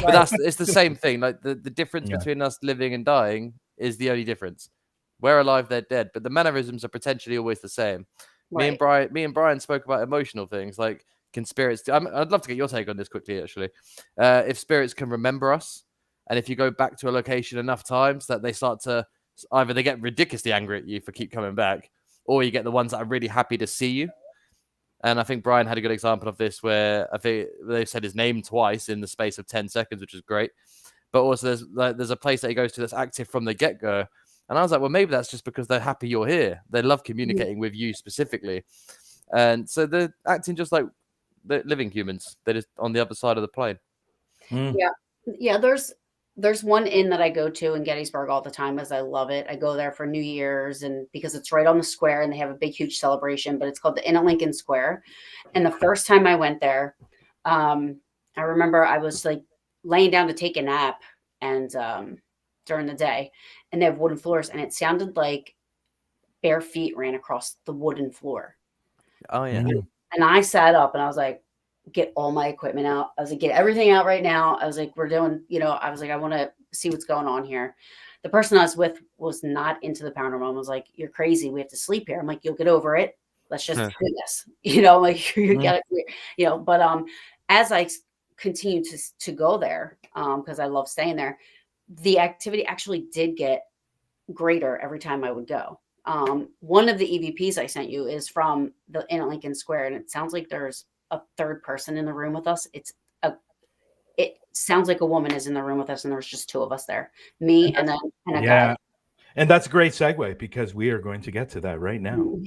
C: But it's the same thing. Like the difference between us living and dying is the only difference. We're alive, they're dead. But the mannerisms are potentially always the same.
D: Right.
C: Me and Brian spoke about emotional things like conspiracy. I'd love to get your take on this quickly, actually. If spirits can remember us, and if you go back to a location enough times that they start to either they get ridiculously angry at you for keep coming back, or you get the ones that are really happy to see you. And I think Brian had a good example of this where I think they said his name twice in the space of 10 seconds, which is great. But also there's a place that he goes to that's active from the get-go. And I was like, well, maybe that's just because they're happy you're here. They love communicating with you specifically. And so they're acting just like the living humans. They're just on the other side of the plane.
D: Yeah. There's one inn that I go to in Gettysburg all the time, as I love it. I go there for New Year's, and because it's right on the square and they have a big, huge celebration, but it's called the Inn at Lincoln Square. And the first time I went there, I remember I was like laying down to take a nap and during the day, and they have wooden floors, and it sounded like bare feet ran across the wooden floor.
C: Oh, yeah.
D: And I sat up and I was like, get all my equipment out. I was like, get everything out right now. I was like, we're doing, I was like, I want to see what's going on here. The person I was with was not into the paranormal and was like, you're crazy. We have to sleep here. I'm like, you'll get over it. Let's just do this, like you get it, but as I continue to go there, because I love staying there, the activity actually did get greater every time I would go. One of the EVPs I sent you is from the Inn at Lincoln Square, and it sounds like there's a third person in the room with us. It sounds like a woman is in the room with us, and there's just two of us there, me and a guy.
B: And that's a great segue, because we are going to get to that right now.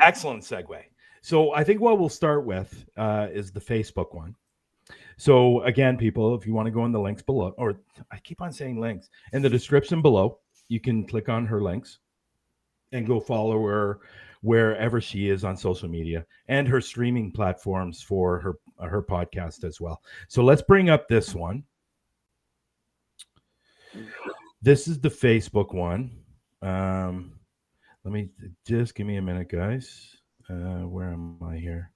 B: Excellent segue. So I think what we'll start with is the Facebook one. So again, people, if you want to go in the links below, or I keep on saying links, in the description below, you can click on her links and go follow her wherever she is on social media, and her streaming platforms for her podcast as well. So let's bring up this one. This is the Facebook one. Let me just give me a minute, guys. Where am I here?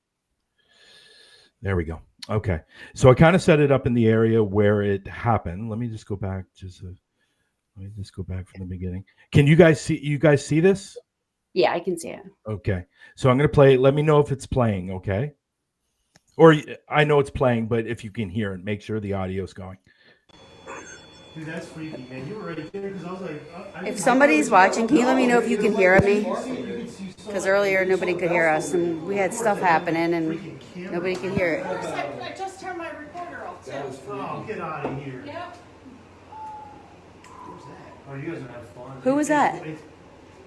B: There we go. Okay. So I kind of set it up in the area where it happened. Let me just go back. Let me just go back from the beginning. Can you guys see? You guys see this?
D: Yeah, I can see it.
B: Okay. So I'm going to play it. Let me know if it's playing, okay? Or I know it's playing, but if you can hear it, make sure the audio's going.
F: Dude, that's freaky, man. You were right there because I was like...
D: If somebody's watching, can you let me know if you can hear me? Because earlier nobody could hear us, and we had stuff happening, and nobody could hear it.
G: I just turned my recorder off, too.
F: Oh, get out of here.
G: Yep.
F: Who's that? Oh, you guys are having fun.
D: Who was that?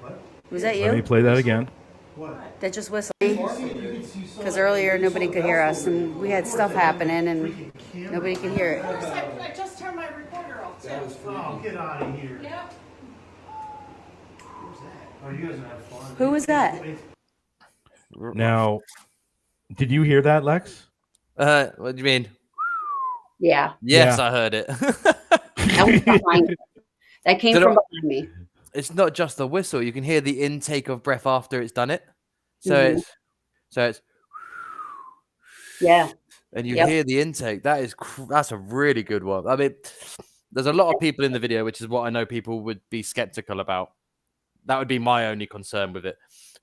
F: What?
D: Was that
B: Let me
D: you?
B: play that again.
F: What?
D: That just whistled me? Because earlier nobody could hear us, and we had stuff happening, and nobody could hear it.
G: I just turned my recorder off, too.
F: Oh, get out of here.
G: Yep.
F: Who's that? Oh, you guys are having fun.
D: Who was that?
B: Now, did you hear that, Lex?
C: What do you mean?
D: Yeah.
C: Yes,
B: Yeah.
C: I heard it.
D: That was behind me. That came from behind me.
C: It's not just the whistle. You can hear the intake of breath after it's done it. So it's
D: Yeah.
C: and you hear the intake. That's a really good one. I mean, there's a lot of people in the video, which is what I know people would be skeptical about. That would be my only concern with it.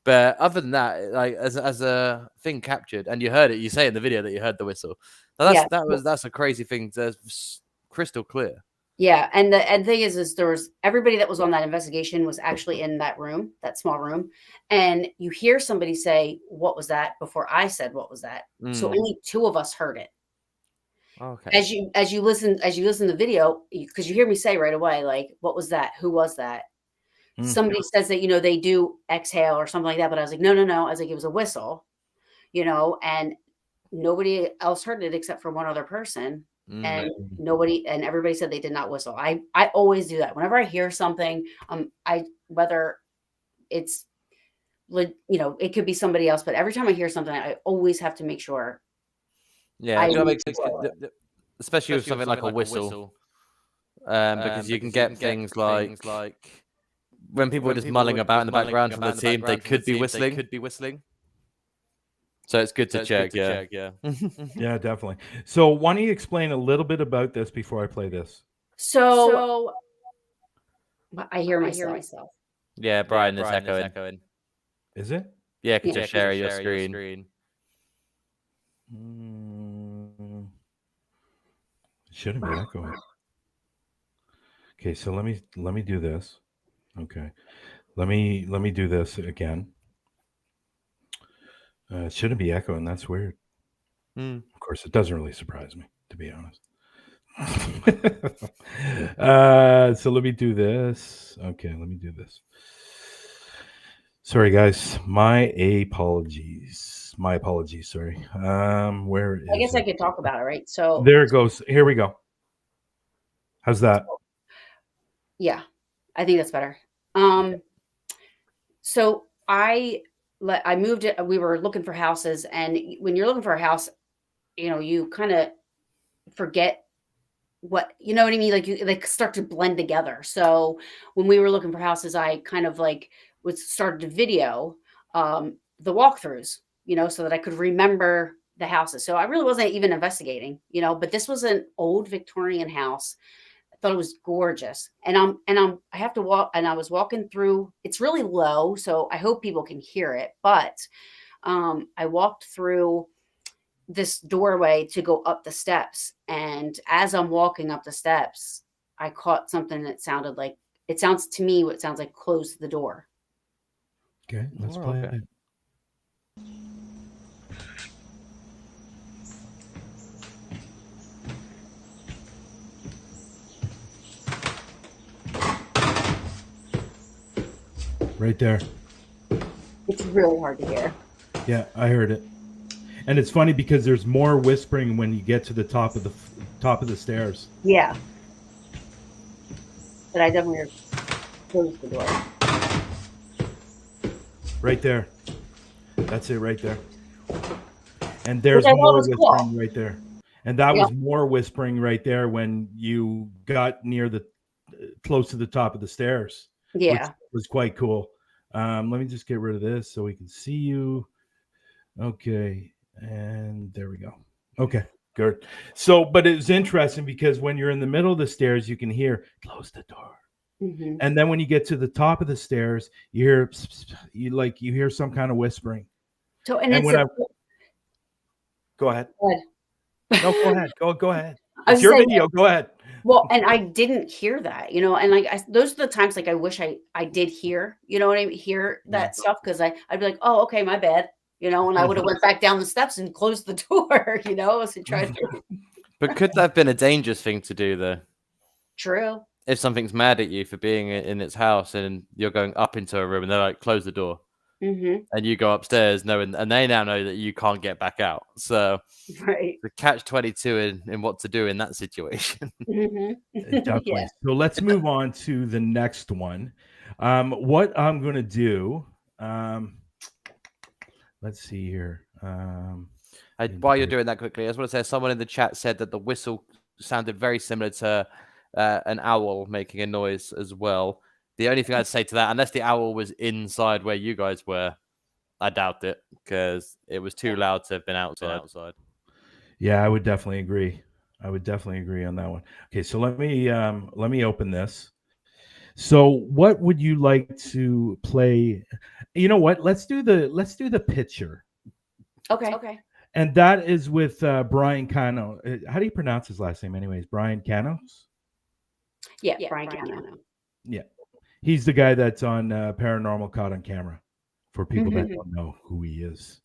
C: But other than that, like as a thing captured, and you heard it, you say in the video that you heard the whistle. Now that's a crazy thing. That's crystal clear.
D: Yeah, and the thing is there was everybody that was on that investigation was actually in that room, that small room, and you hear somebody say, "What was that?" before I said, "What was that?" So only 2 of us heard it.
C: Okay.
D: As you listen to the video, because you hear me say right away, like, "What was that? Who was that?" Somebody says that they do exhale or something like that, but I was like, no. I was like, it was a whistle, and nobody else heard it except for one other person. And everybody said they did not whistle. I always do that whenever I hear something. Whether it's it could be somebody else, but every time I hear something, I always have to make sure.
C: Yeah, especially with something like a whistle, because you can get things like when people are just mulling about in the background from the team, they could be whistling. So it's good to check. Yeah.
E: Yeah, definitely. So why don't you explain a little bit about this before I play this?
D: So I hear myself.
C: Yeah, Brian is echoing.
E: Is it?
C: Yeah, could just share your screen.
E: Shouldn't be echoing. Okay, so let me do this. Okay, let me do this again. It shouldn't be echoing. That's weird. Of course, it doesn't really surprise me, to be honest. So let me do this. Okay, let me do this. Sorry, guys. My apologies. Sorry. Where is
D: I guess I could talk about it, right? So
E: there it goes. Here we go. How's that?
D: Yeah, I think that's better. So I moved it. We were looking for houses, and when you're looking for a house, you kind of forget what what I mean. Like you start to blend together. So when we were looking for houses, I kind of started to video the walkthroughs, so that I could remember the houses. So I really wasn't even investigating, but this was an old Victorian house. I thought it was gorgeous. And I have to walk, and I was walking through, it's really low, so I hope people can hear it. But I walked through this doorway to go up the steps. And as I'm walking up the steps, I caught something that sounded like, it sounds to me what sounds like close the door.
E: Okay, let's play it. Right there.
D: It's really hard to hear.
E: Yeah, I heard it. And it's funny because there's more whispering when you get to the top of the stairs.
D: Yeah. But I definitely closed the door.
E: Right there. That's it right there. And there's more whispering right there. And that was more whispering right there when you got near close to the top of the stairs.
D: Yeah.
E: Which was quite cool. Let me just get rid of this so we can see you. Okay. And there we go. Okay, good. So, but it was interesting because when you're in the middle of the stairs, you can hear, close the door.
D: Mm-hmm.
E: And then when you get to the top of the stairs, you hear, you hear some kind of whispering.
D: So,
E: go ahead. No, go ahead. Go ahead. It's your video. Go ahead.
D: Well, and I didn't hear that, and those are the times I wish I did hear, hear that stuff, because I'd be like, oh, okay, my bad. And I would have went back down the steps and closed the door, so tried to.
C: But could that have been a dangerous thing to do, though?
D: True.
C: If something's mad at you for being in its house and you're going up into a room and they're like, close the door.
D: Mm-hmm.
C: And you go upstairs knowing, and they now know that you can't get back out. So the catch-22 in what to do in that situation.
D: Mm-hmm.
E: Definitely. Yeah. So let's move on to the next one. What I'm going to do... let's see here.
C: While you're doing that quickly, I just want to say someone in the chat said that the whistle sounded very similar to an owl making a noise as well. The only thing I'd say to that, unless the owl was inside where you guys were, I doubt it, because it was too loud to have been outside.
E: Yeah, I would definitely agree.
B: I would definitely agree on that one. Okay, so let me open this. So what would you like to play? You know what? Let's do the picture.
D: Okay.
B: And that is with Brian Cano. How do you pronounce his last name anyways? Brian Canos?
D: Yeah, Brian Cano.
B: Yeah. He's the guy that's on Paranormal Caught on Camera, for people that don't know who he is.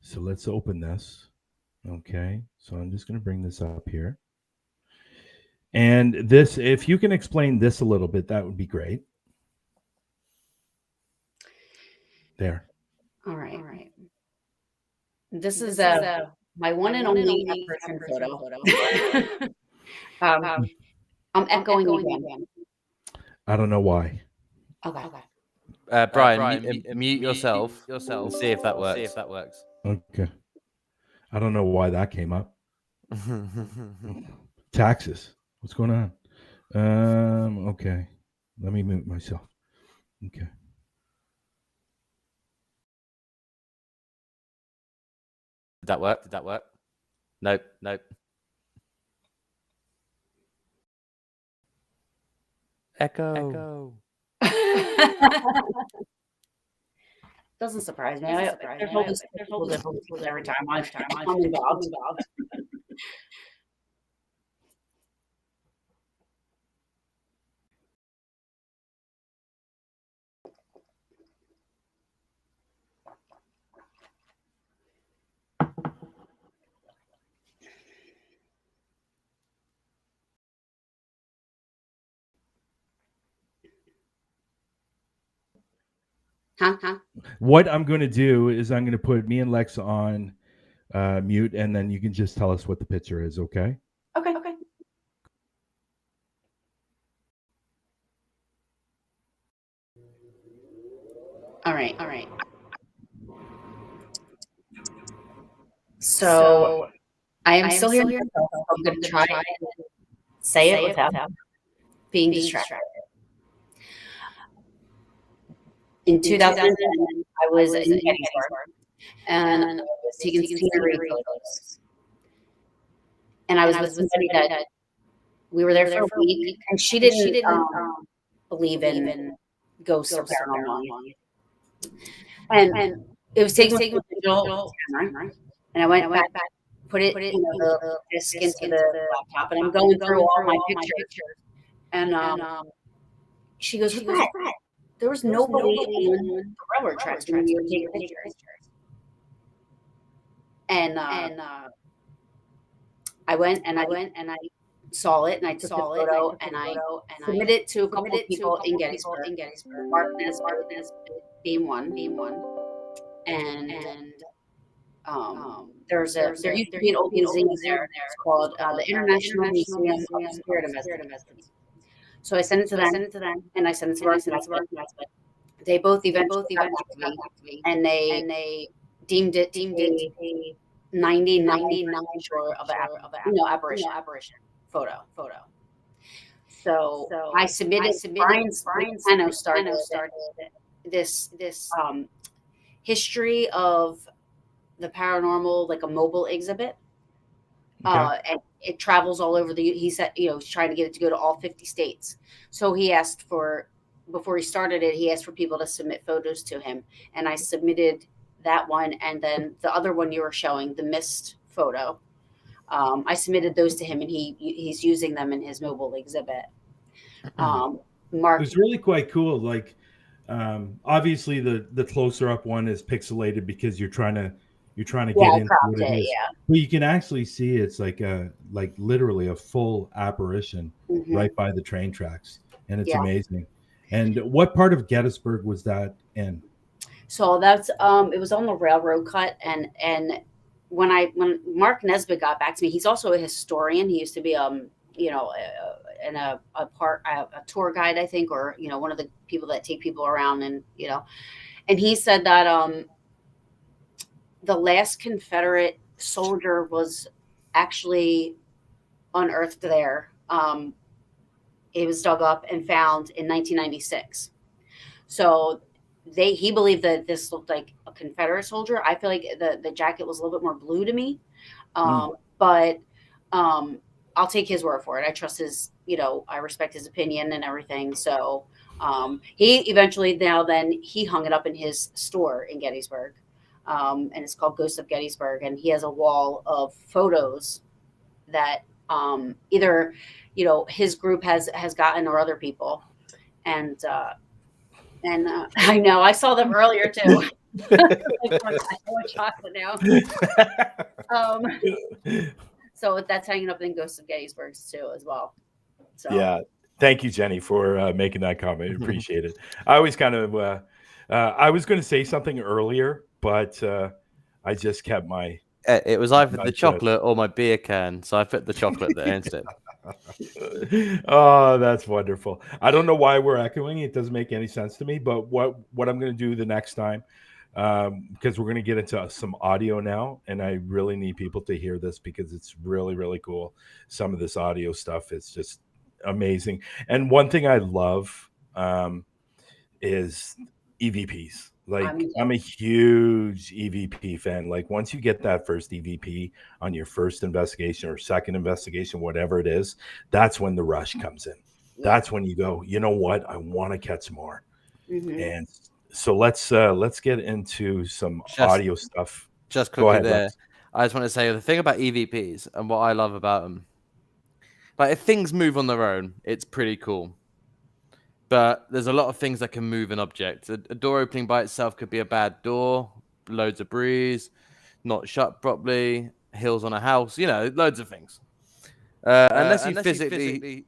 B: So let's open this. Okay. So I'm just going to bring this up here. And this, if you can explain this a little bit, that would be great. There.
D: All right. This is my one and only apparition photo. I'm echoing again.
B: I don't know why.
D: Okay.
C: Brian, mute yourself and see if that works.
B: Okay. I don't know why that came up. Taxes. What's going on? Okay. Let me mute myself. Okay.
C: Did that work? Nope. Echo.
D: Doesn't surprise me. There's always different every time I'm involved. Huh?
B: What I'm going to do is I'm going to put me and Lex on mute, and then you can just tell us what the picture is, okay?
D: Okay. All right. So I am still here. I'm going to try and say it without being distracted. In 2010, I was in Gettysburg, and I was taking scenery photos. And I was with somebody that we were there for a week, and she didn't believe in ghosts or paranormal. And it was taken with a digital camera, and I went back, put it, the disc into the laptop, and I'm going through all my pictures. And she goes, "What's that? There was nobody on the railroad tracks when you were taking pictures." And I went and I saw it, and I took the photo, and I submitted it to a couple of people in Gettysburg. Mark Nesbitt being one. And there used to be an old museum there. It's called the International Museum of Spirit Investigations. So I sent it to them, and I sent it to Mark Nesbitt. They both eventually got back to me, and they deemed it a 99 sure of an apparition photo. So I submitted. Brian Cano started this history of the paranormal, like a mobile exhibit.
B: Okay.
D: And it travels all over he said, he's trying to get it to go to all 50 states. So he asked before he started it, he asked for people to submit photos to him. And I submitted that one. And then the other one you were showing, the mist photo, I submitted those to him, and he's using them in his mobile exhibit. Mark,
B: It was really quite cool. Like, obviously the closer up one is pixelated because you're trying to get into what it is.
D: Yeah.
B: But you can actually see it's like literally a full apparition right by the train tracks, and it's amazing. And what part of Gettysburg was that in?
D: So that's it was on the railroad cut, and when Mark Nesbitt got back to me, he's also a historian. He used to be a tour guide, I think, or one of the people that take people around, and and he said that the last Confederate soldier was actually unearthed there. It was dug up and found in 1996. So he believed that this looked like a Confederate soldier. I feel like the jacket was a little bit more blue to me. But I'll take his word for it. I trust his, I respect his opinion and everything. So he eventually he hung it up in his store in Gettysburg. And it's called Ghost of Gettysburg. And he has a wall of photos that either, his group has gotten or other people. And I know I saw them earlier too. Like, I want chocolate now. So that's hanging up in Ghost of Gettysburg too, as well. So
E: Yeah, thank you, Jenny, for making that comment. Appreciate it. I always kind of, I was going to say something earlier, but I just kept my.
C: It was either the chocolate or my beer can, so I put the chocolate there instead.
E: Oh, that's wonderful. I don't know why we're echoing. It doesn't make any sense to me. But what I'm going to do the next time, because we're going to get into some audio now, and I really need people to hear this because it's really, really cool. Some of this audio stuff is just amazing. And one thing I love is EVPs. Like, I'm a huge EVP fan. Like, once you get that first EVP on your first investigation or second investigation, whatever it is, that's when the rush comes in. That's when you go, you know what? I want to catch more. And so let's get into some audio stuff.
C: Just quickly there. Lex. I just want to say the thing about EVPs and what I love about them. Like, if things move on their own, it's pretty cool. But there's a lot of things that can move an object. A door opening by itself could be a bad door, loads of breeze, not shut properly, hills on a house, loads of things. Unless you physically...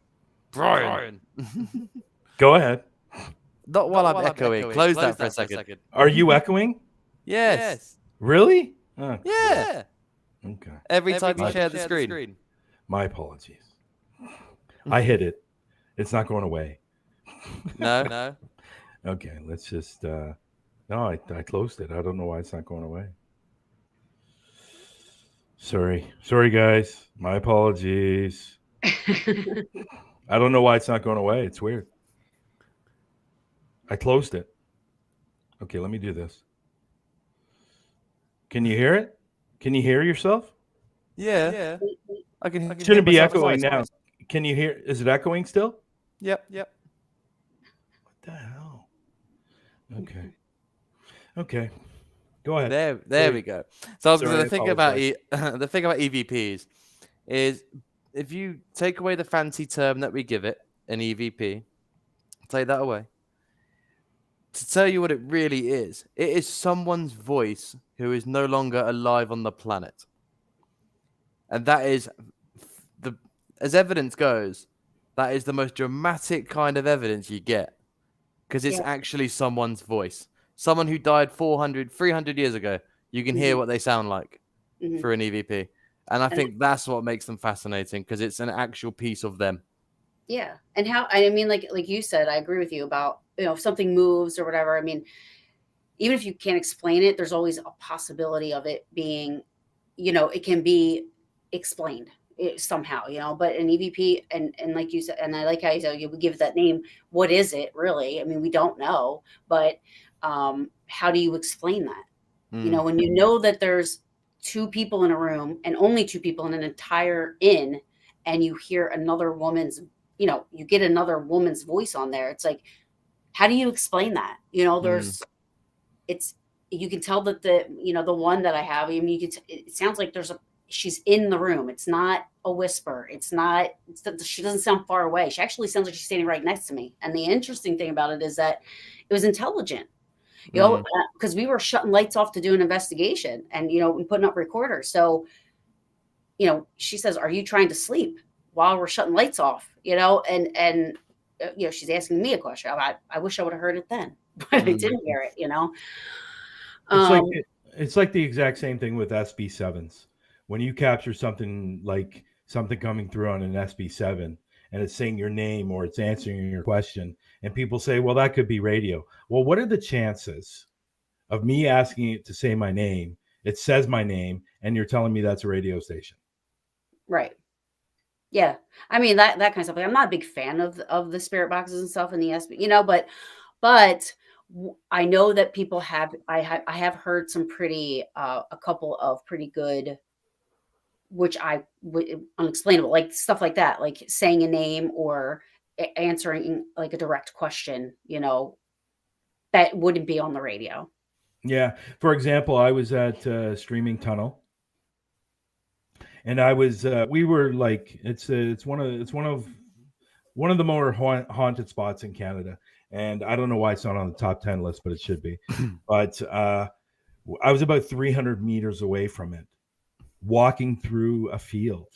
C: Brian!
E: Go ahead.
C: Not while I'm echoing. Close that for a second.
E: Are you echoing?
C: Yes.
E: Really?
C: Oh, yeah.
E: Okay.
C: Every time you share the screen.
E: My apologies. I hit it. It's not going away.
C: No.
E: Okay, let's just no, I closed it. I don't know why it's not going away. Sorry guys. My apologies. I don't know why it's not going away. It's weird. I closed it. Okay, let me do this. Can you hear it? Can you hear yourself?
C: Yeah. I can
E: Shouldn't be echoing now. Can you hear? Is it echoing still?
C: Yep.
E: What the hell? Okay. Go ahead.
C: There we go. So the thing about EVPs is, if you take away the fancy term that we give it, an EVP, take that away. To tell you what it really is, it is someone's voice who is no longer alive on the planet. And that is, as evidence goes, that is the most dramatic kind of evidence you get. Because it's actually someone's voice. Someone who died 300 years ago, you can hear what they sound like through an EVP. And I think that's what makes them fascinating, because it's an actual piece of them.
D: Yeah. And like you said, I agree with you about, if something moves or whatever. I mean, even if you can't explain it, there's always a possibility of it being, it can be explained somehow, but an EVP, and like you said, and I like how you said, we give it that name. What is it really? I mean, we don't know, but how do you explain that? When you know that there's two people in a room and only two people in an entire inn, and you hear another woman's, you get another woman's voice on there. It's like, how do you explain that? You can tell that the one that I have, I mean, it sounds like she's in the room. It's not a whisper. She doesn't sound far away. She actually sounds like she's standing right next to me. And the interesting thing about it is that it was intelligent, because we were shutting lights off to do an investigation and, and putting up recorders. So, she says, "Are you trying to sleep while we're shutting lights off?" And she's asking me a question. I wish I would have heard it then, but I didn't hear it,
E: It's like the exact same thing with SB7s. When you capture something like something coming through on an SB7 and it's saying your name or it's answering your question, and people say, well, that could be radio. Well, what are the chances of me asking it to say my name? It says my name and you're telling me that's a radio station.
D: Right. Yeah. I mean, that kind of stuff. I'm not a big fan of the spirit boxes and stuff in the SB, but I know that people have, I have heard some pretty, a couple of pretty good which unexplainable, like stuff like that, like saying a name or answering like a direct question, that wouldn't be on the radio.
B: Yeah. For example, I was at Streaming Tunnel, and I was we were like it's one of the more haunted spots in Canada, and I don't know why it's not on the top 10 list, but it should be. But I was about 300 meters away from it, walking through a field.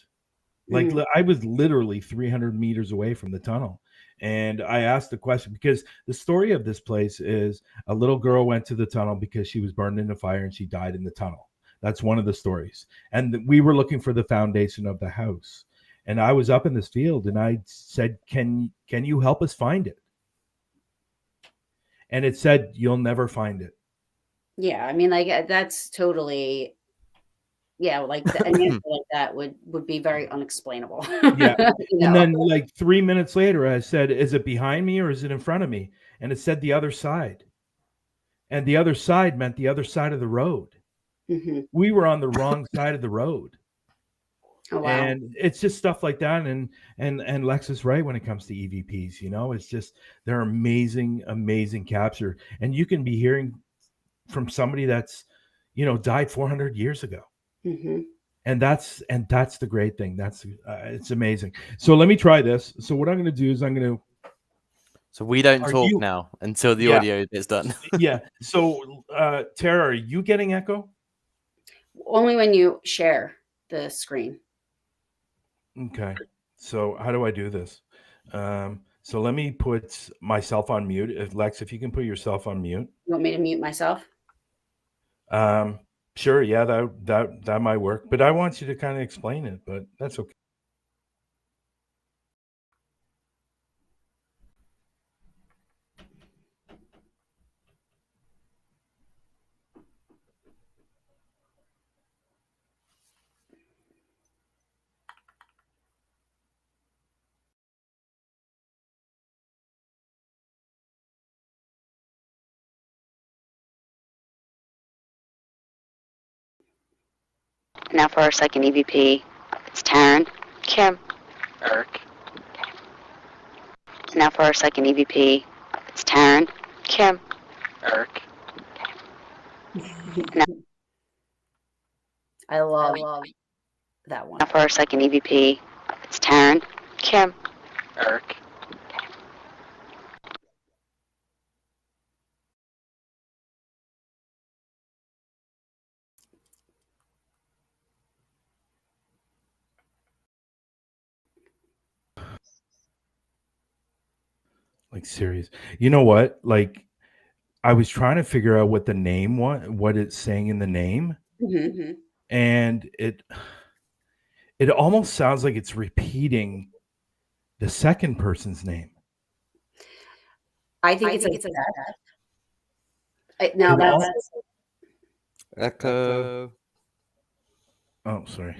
B: Like I was literally 300 meters away from the tunnel. And I asked the question because the story of this place is a little girl went to the tunnel because she was burned in a fire and she died in the tunnel. That's one of the stories. And we were looking for the foundation of the house. And I was up in this field and I said, can you help us find it? And it said, you'll never find it.
D: Yeah. I mean, like that's totally, yeah. Like an answer like that would be very unexplainable.
B: Yeah. And then like 3 minutes later, I said, is it behind me or is it in front of me? And it said the other side. And the other side meant the other side of the road. We were on the wrong side of the road.
D: Oh, wow.
B: And it's just stuff like that. And Lex is right when it comes to EVPs, it's just, they're amazing, amazing capture. And you can be hearing from somebody that's, died 400 years ago. And that's the great thing. That's it's amazing. So let me try this. So what I'm going to do is
C: So we don't talk now until the audio is done.
B: Yeah. So Tara, are you getting echo?
D: Only when you share the screen.
B: Okay. So how do I do this? So let me put myself on mute. Lex, if you can put yourself on mute.
D: You want me to mute myself?
B: Sure. Yeah, that might work. But I want you to kind of explain it, but that's okay.
H: Now for our second EVP, it's Taryn, Kim, Eric. Now for our second EVP, it's Taryn, Kim, Eric.
D: I love that one.
H: Now for our second EVP, it's Taryn, Kim, Eric.
B: Like serious. You know what? Like I was trying to figure out what the name was, what it's saying in the name. And it almost sounds like it's repeating the second person's name.
D: I think it's now that's
C: Echo.
B: Oh, sorry.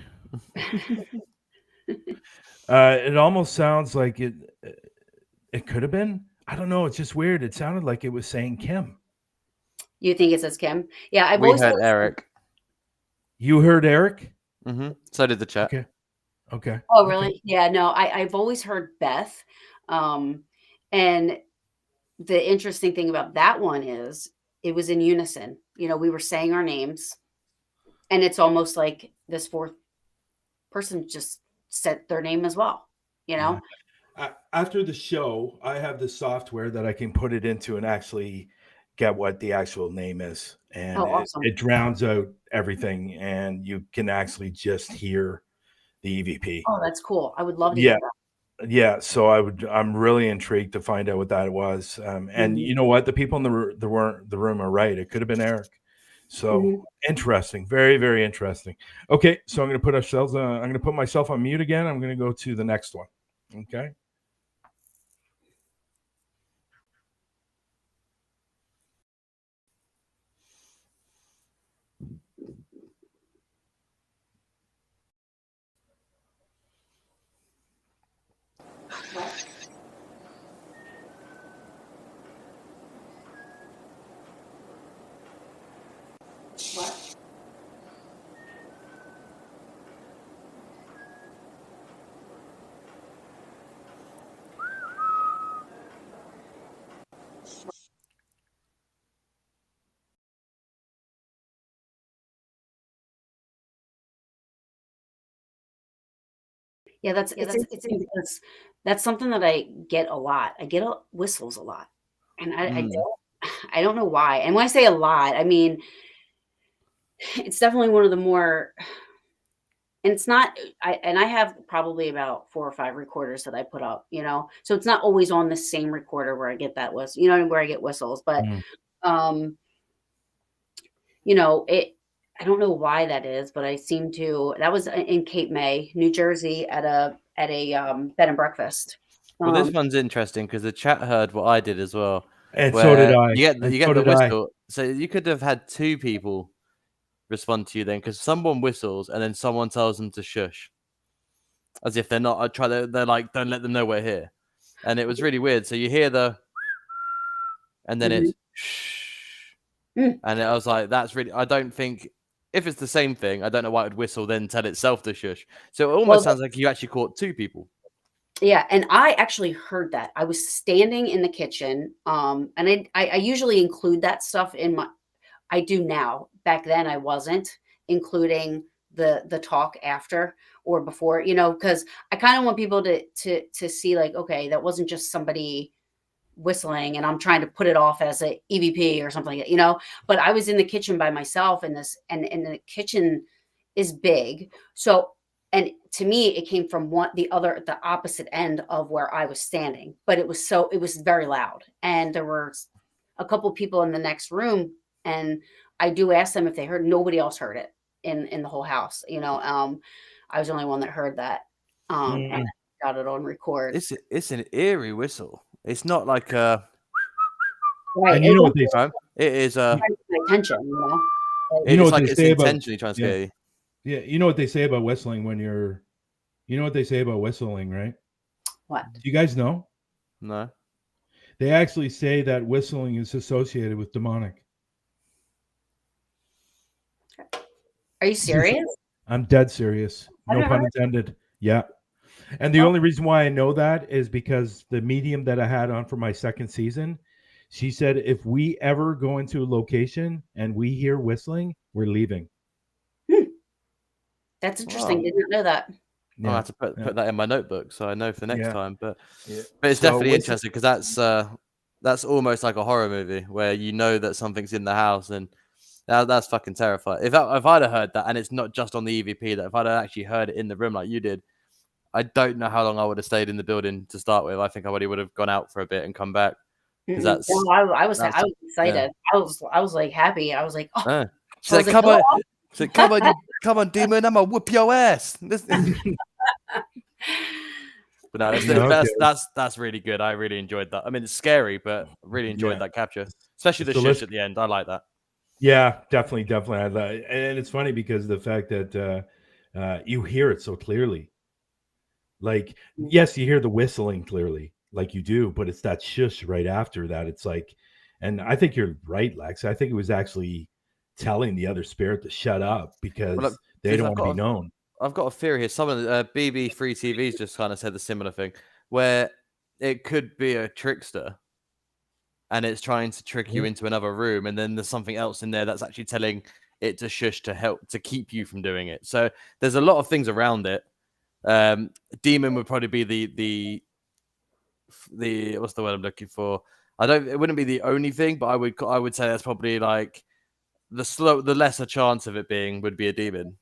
B: It almost sounds like it could have been. I don't know. It's just weird. It sounded like it was saying Kim.
D: You think it says Kim? Yeah, I've
C: We
D: always
C: heard Eric.
B: You heard Eric?
C: So did the chat.
B: Okay.
D: Oh, really? Yeah, no, I've always heard Beth. And the interesting thing about that one is it was in unison. We were saying our names, and it's almost like this fourth person just said their name as well,
B: After the show, I have the software that I can put it into and actually get what the actual name is. And
D: awesome.
B: it drowns out everything, and you can actually just hear the EVP.
D: Oh, that's cool. I would love to hear that.
B: Yeah, so I'm really intrigued to find out what that was. And you know what? The people in the room are right. It could have been Eric. So interesting. Very, very interesting. Okay, so I'm going to put myself on mute again. I'm going to go to the next one. Okay.
D: Yeah, that's it's interesting because that's something that I get a lot. I get whistles a lot, and I don't know why. And when I say a lot, I mean it's definitely one of the more. And it's not. I have probably about 4 or 5 recorders that I put up. So it's not always on the same recorder where I get that whistle. Where I get whistles, but it. I don't know why that is, but I seem to. That was in Cape May, New Jersey, at a bed and breakfast.
C: Well, this one's interesting because the chat heard what I did as well.
B: And so did I.
C: You get the whistle, so you could have had 2 people respond to you then, because someone whistles and then someone tells them to shush, as if they're not they're like, don't let them know we're here, and it was really weird. So you hear the, and then it's shh, and I was like, that's really. I don't think if it's the same thing, I don't know why it would whistle then tell itself to shush. So it almost sounds like you actually caught 2 people.
D: Yeah, and I actually heard that. I was standing in the kitchen, and I usually include that stuff in my. I do now. Back then, I wasn't including the talk after or before, because I kind of want people to see like, okay, that wasn't just somebody whistling, and I'm trying to put it off as a EVP or something, But I was in the kitchen by myself, and the kitchen is big, so. And to me, it came from the opposite end of where I was standing, but it was very loud. And there were a couple people in the next room, and I do ask them if they heard. Nobody else heard it in the whole house. I was the only one that heard that. And I got it on record.
C: It's an eerie whistle. It's not like a.
D: Right.
B: And you know what they say?
C: It is
D: attention.
C: It's like it's intentionally trying to scare you.
B: Yeah, you know what they say about whistling right?
D: What?
B: Do you guys know?
C: No.
B: They actually say that whistling is associated with demonic.
D: Are you serious?
B: I'm dead serious. No pun intended. Yeah. And the only reason why I know that is because the medium that I had on for my second season, she said, if we ever go into a location and we hear whistling, we're leaving.
D: That's interesting. Wow. Didn't know that.
C: Yeah. I'll have to put that in my notebook so I know for the next time. But it's definitely interesting because that's almost like a horror movie where you know that something's in the house, and that's fucking terrifying. If I'd have heard that, and it's not just on the EVP, that if I'd have actually heard it in the room like you did, I don't know how long I would have stayed in the building to start with. I think I would have gone out for a bit and come back. Because I
D: was excited. Yeah. I was like happy. I was like, oh.
C: She's like, come on. So come on, demon! I'm gonna whoop your ass. But no, that's really good. I really enjoyed that. I mean, it's scary, but really enjoyed that capture, especially the shush at the end. I like that.
B: Yeah, definitely. And it's funny because the fact that you hear it so clearly. Like, yes, you hear the whistling clearly, like you do, but it's that shush right after that. It's like, and I think you're right, Lex. I think it was actually telling the other spirit to shut up because they don't want to be known.
C: I've got a theory here. Some of the BB Free TVs just kind of said the similar thing, where it could be a trickster, and it's trying to trick you into another room, and then there's something else in there that's actually telling it to shush to help to keep you from doing it. So there's a lot of things around it. Demon would probably be the what's the word I'm looking for? It wouldn't be the only thing, but I would say that's probably like the lesser chance of it would be a demon.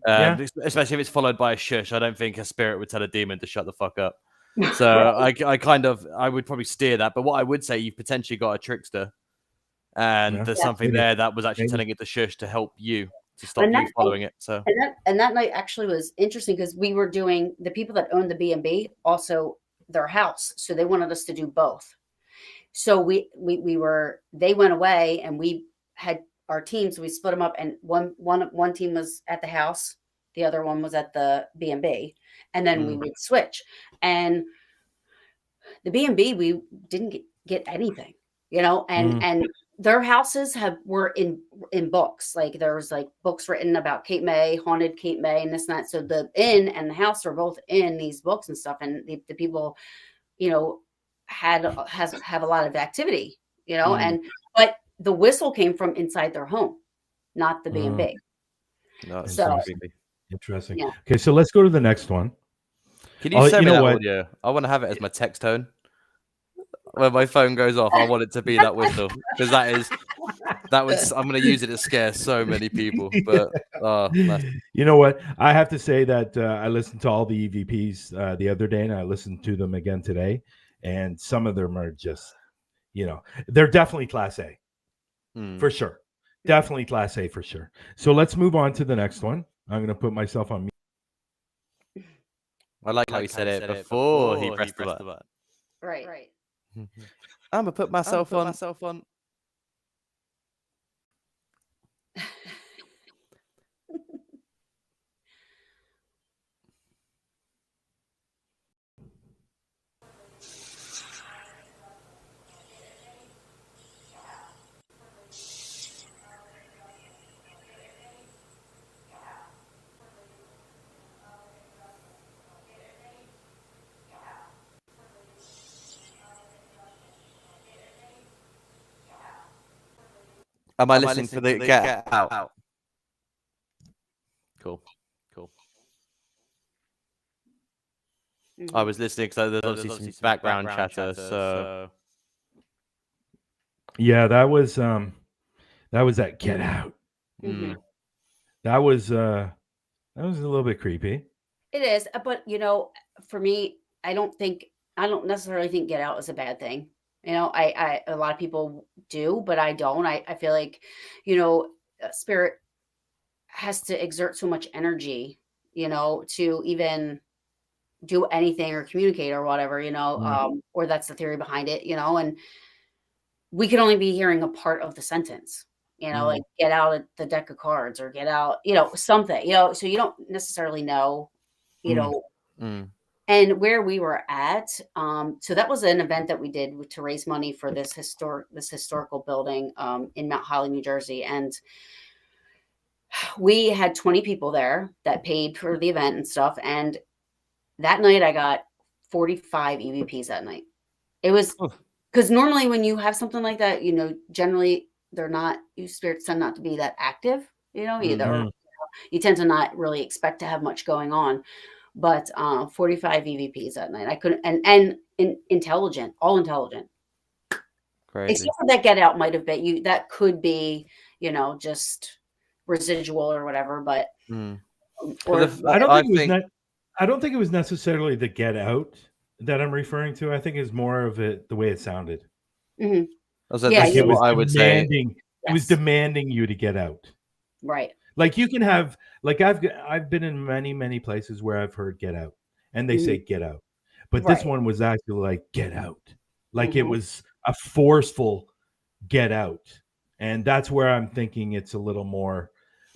C: Especially if it's followed by a shush. I don't think a spirit would tell a demon to shut the fuck up. So I would probably steer that. But what I would say, you've potentially got a trickster, and there's something there that was actually telling it to shush to help you to stop you following it. So
D: and that night actually was interesting because we were doing the people that owned the B&B also their house, so they wanted us to do both. So they went away and we had our teams, we split them up, and one team was at the house, the other one was at the B&B, and then we would switch. And the B&B, we didn't get anything, and their houses were in books. Like there was like books written about Cape May, haunted Cape May, and this and that. So the inn and the house are both in these books and stuff, and the people, have a lot of activity, but the whistle came from inside their home, not the B&B.
B: So interesting. Yeah. Okay, so let's go to the next one.
C: Can you send
B: you
C: me
B: know
C: that
B: what?
C: audio? I want to have it as my text tone. When my phone goes off, I want it to be that whistle because I'm going to use it to scare so many people. But nice.
B: You know what? I have to say that I listened to all the EVPs the other day, and I listened to them again today, and some of them are just, they're definitely Class A for sure. Definitely Class A for sure. So let's move on to the next one. I'm going to put myself on mute.
C: I like how he said it before he pressed the button.
D: Right.
C: I'm gonna put myself on. Am I listening for the get out? Cool. I was listening because there's obviously some background chatter. So
B: Yeah, that was that Get Out. That was a little bit creepy.
D: It is, but for me, I don't necessarily think Get Out is a bad thing. A lot of people do, but I don't. I feel like, spirit has to exert so much energy, to even do anything or communicate or whatever, or that's the theory behind it, and we can only be hearing a part of the sentence, like get out the deck of cards or get out, something, so you don't necessarily know, and where we were at. So that was an event that we did to raise money for this historical building in Mount Holly, New Jersey. And we had 20 people there that paid for the event and stuff. And that night I got 45 EVPs that night. It was because normally when you have something like that, generally spirits tend not to be that active, either. You tend to not really expect to have much going on. But 45 EVPs that night. I couldn't, and intelligent, all intelligent. Crazy. Except for that Get Out might have been that could be, just residual or whatever. But
B: I don't think it was necessarily the Get Out that I'm referring to. I think it's more of it the way it sounded.
C: It
B: was demanding you to get out.
D: Right.
B: Like you can have, like I've been in many places where I've heard Get Out and they say get out, but this one was actually like get out, like it was a forceful get out, and that's where I'm thinking it's a little more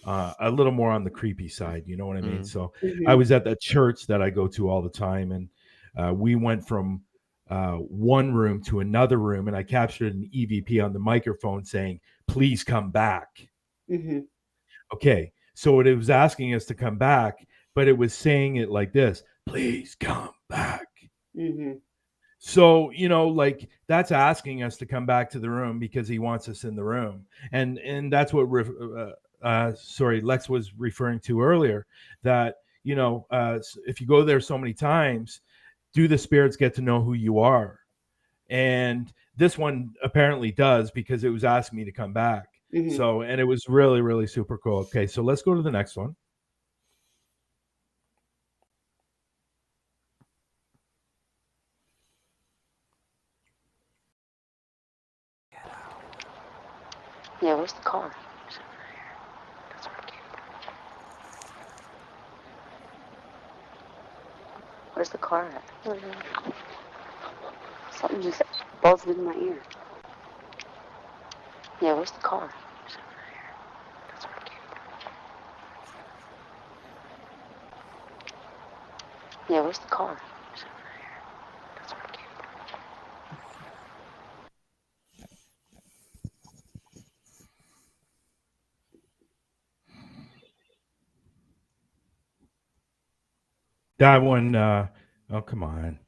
B: on the creepy side. You know what I mean? So I was at that church that I go to all the time, and we went from one room to another room, and I captured an EVP on the microphone saying, "Please come back." Okay, so it was asking us to come back, but it was saying it like this: "Please come back." So, like that's asking us to come back to the room because he wants us in the room. And that's what Lex was referring to earlier, that, if you go there so many times, do the spirits get to know who you are? And this one apparently does, because it was asking me to come back. So, and it was really, really super cool. Okay, so let's go to the next one.
H: Yeah, where's the car? It's over here. That's where it came from. Where's the car at? Something just buzzed in my ear. Yeah, where's the car? It's over here. That's where it came from. Yeah, where's the car? It's over here. That's where it came
B: That one, oh come on!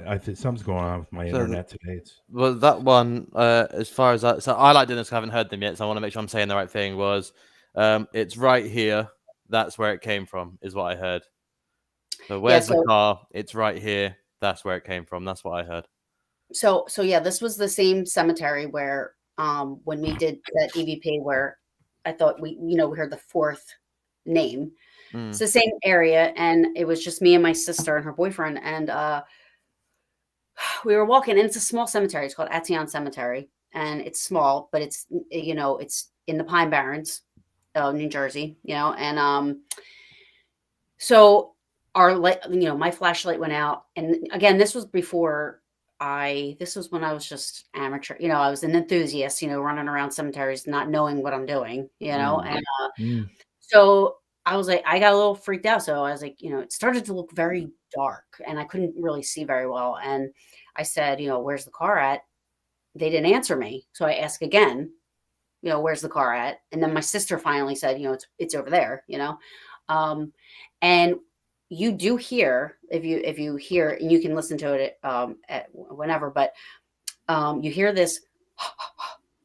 B: I think something's going on with my internet today.
C: Well, that one, as far as so I like doing this. I haven't heard them yet, so I want to make sure I'm saying the right thing. Was it's right here? That's where it came from, is what I heard. So where's the
D: so
C: car? It's right here. That's where it came from. That's what I heard.
D: so yeah, this was the same cemetery where when we did that EVP where I thought we heard the fourth name. It's the same area, and it was just me and my sister and her boyfriend, and we were walking, and it's a small cemetery. It's called Ation Cemetery, and it's small, but it's it's in the Pine Barrens, New Jersey, and so our light, my flashlight went out, and again, this was before this was when I was just amateur, I was an enthusiast, running around cemeteries, not knowing what I'm doing, and so I was like, I got a little freaked out. So I was like, it started to look very dark and I couldn't really see very well. And I said, where's the car at? They didn't answer me. So I asked again, where's the car at? And then my sister finally said, it's over there, and you do hear, if you hear, and you can listen to it at whenever, but you hear this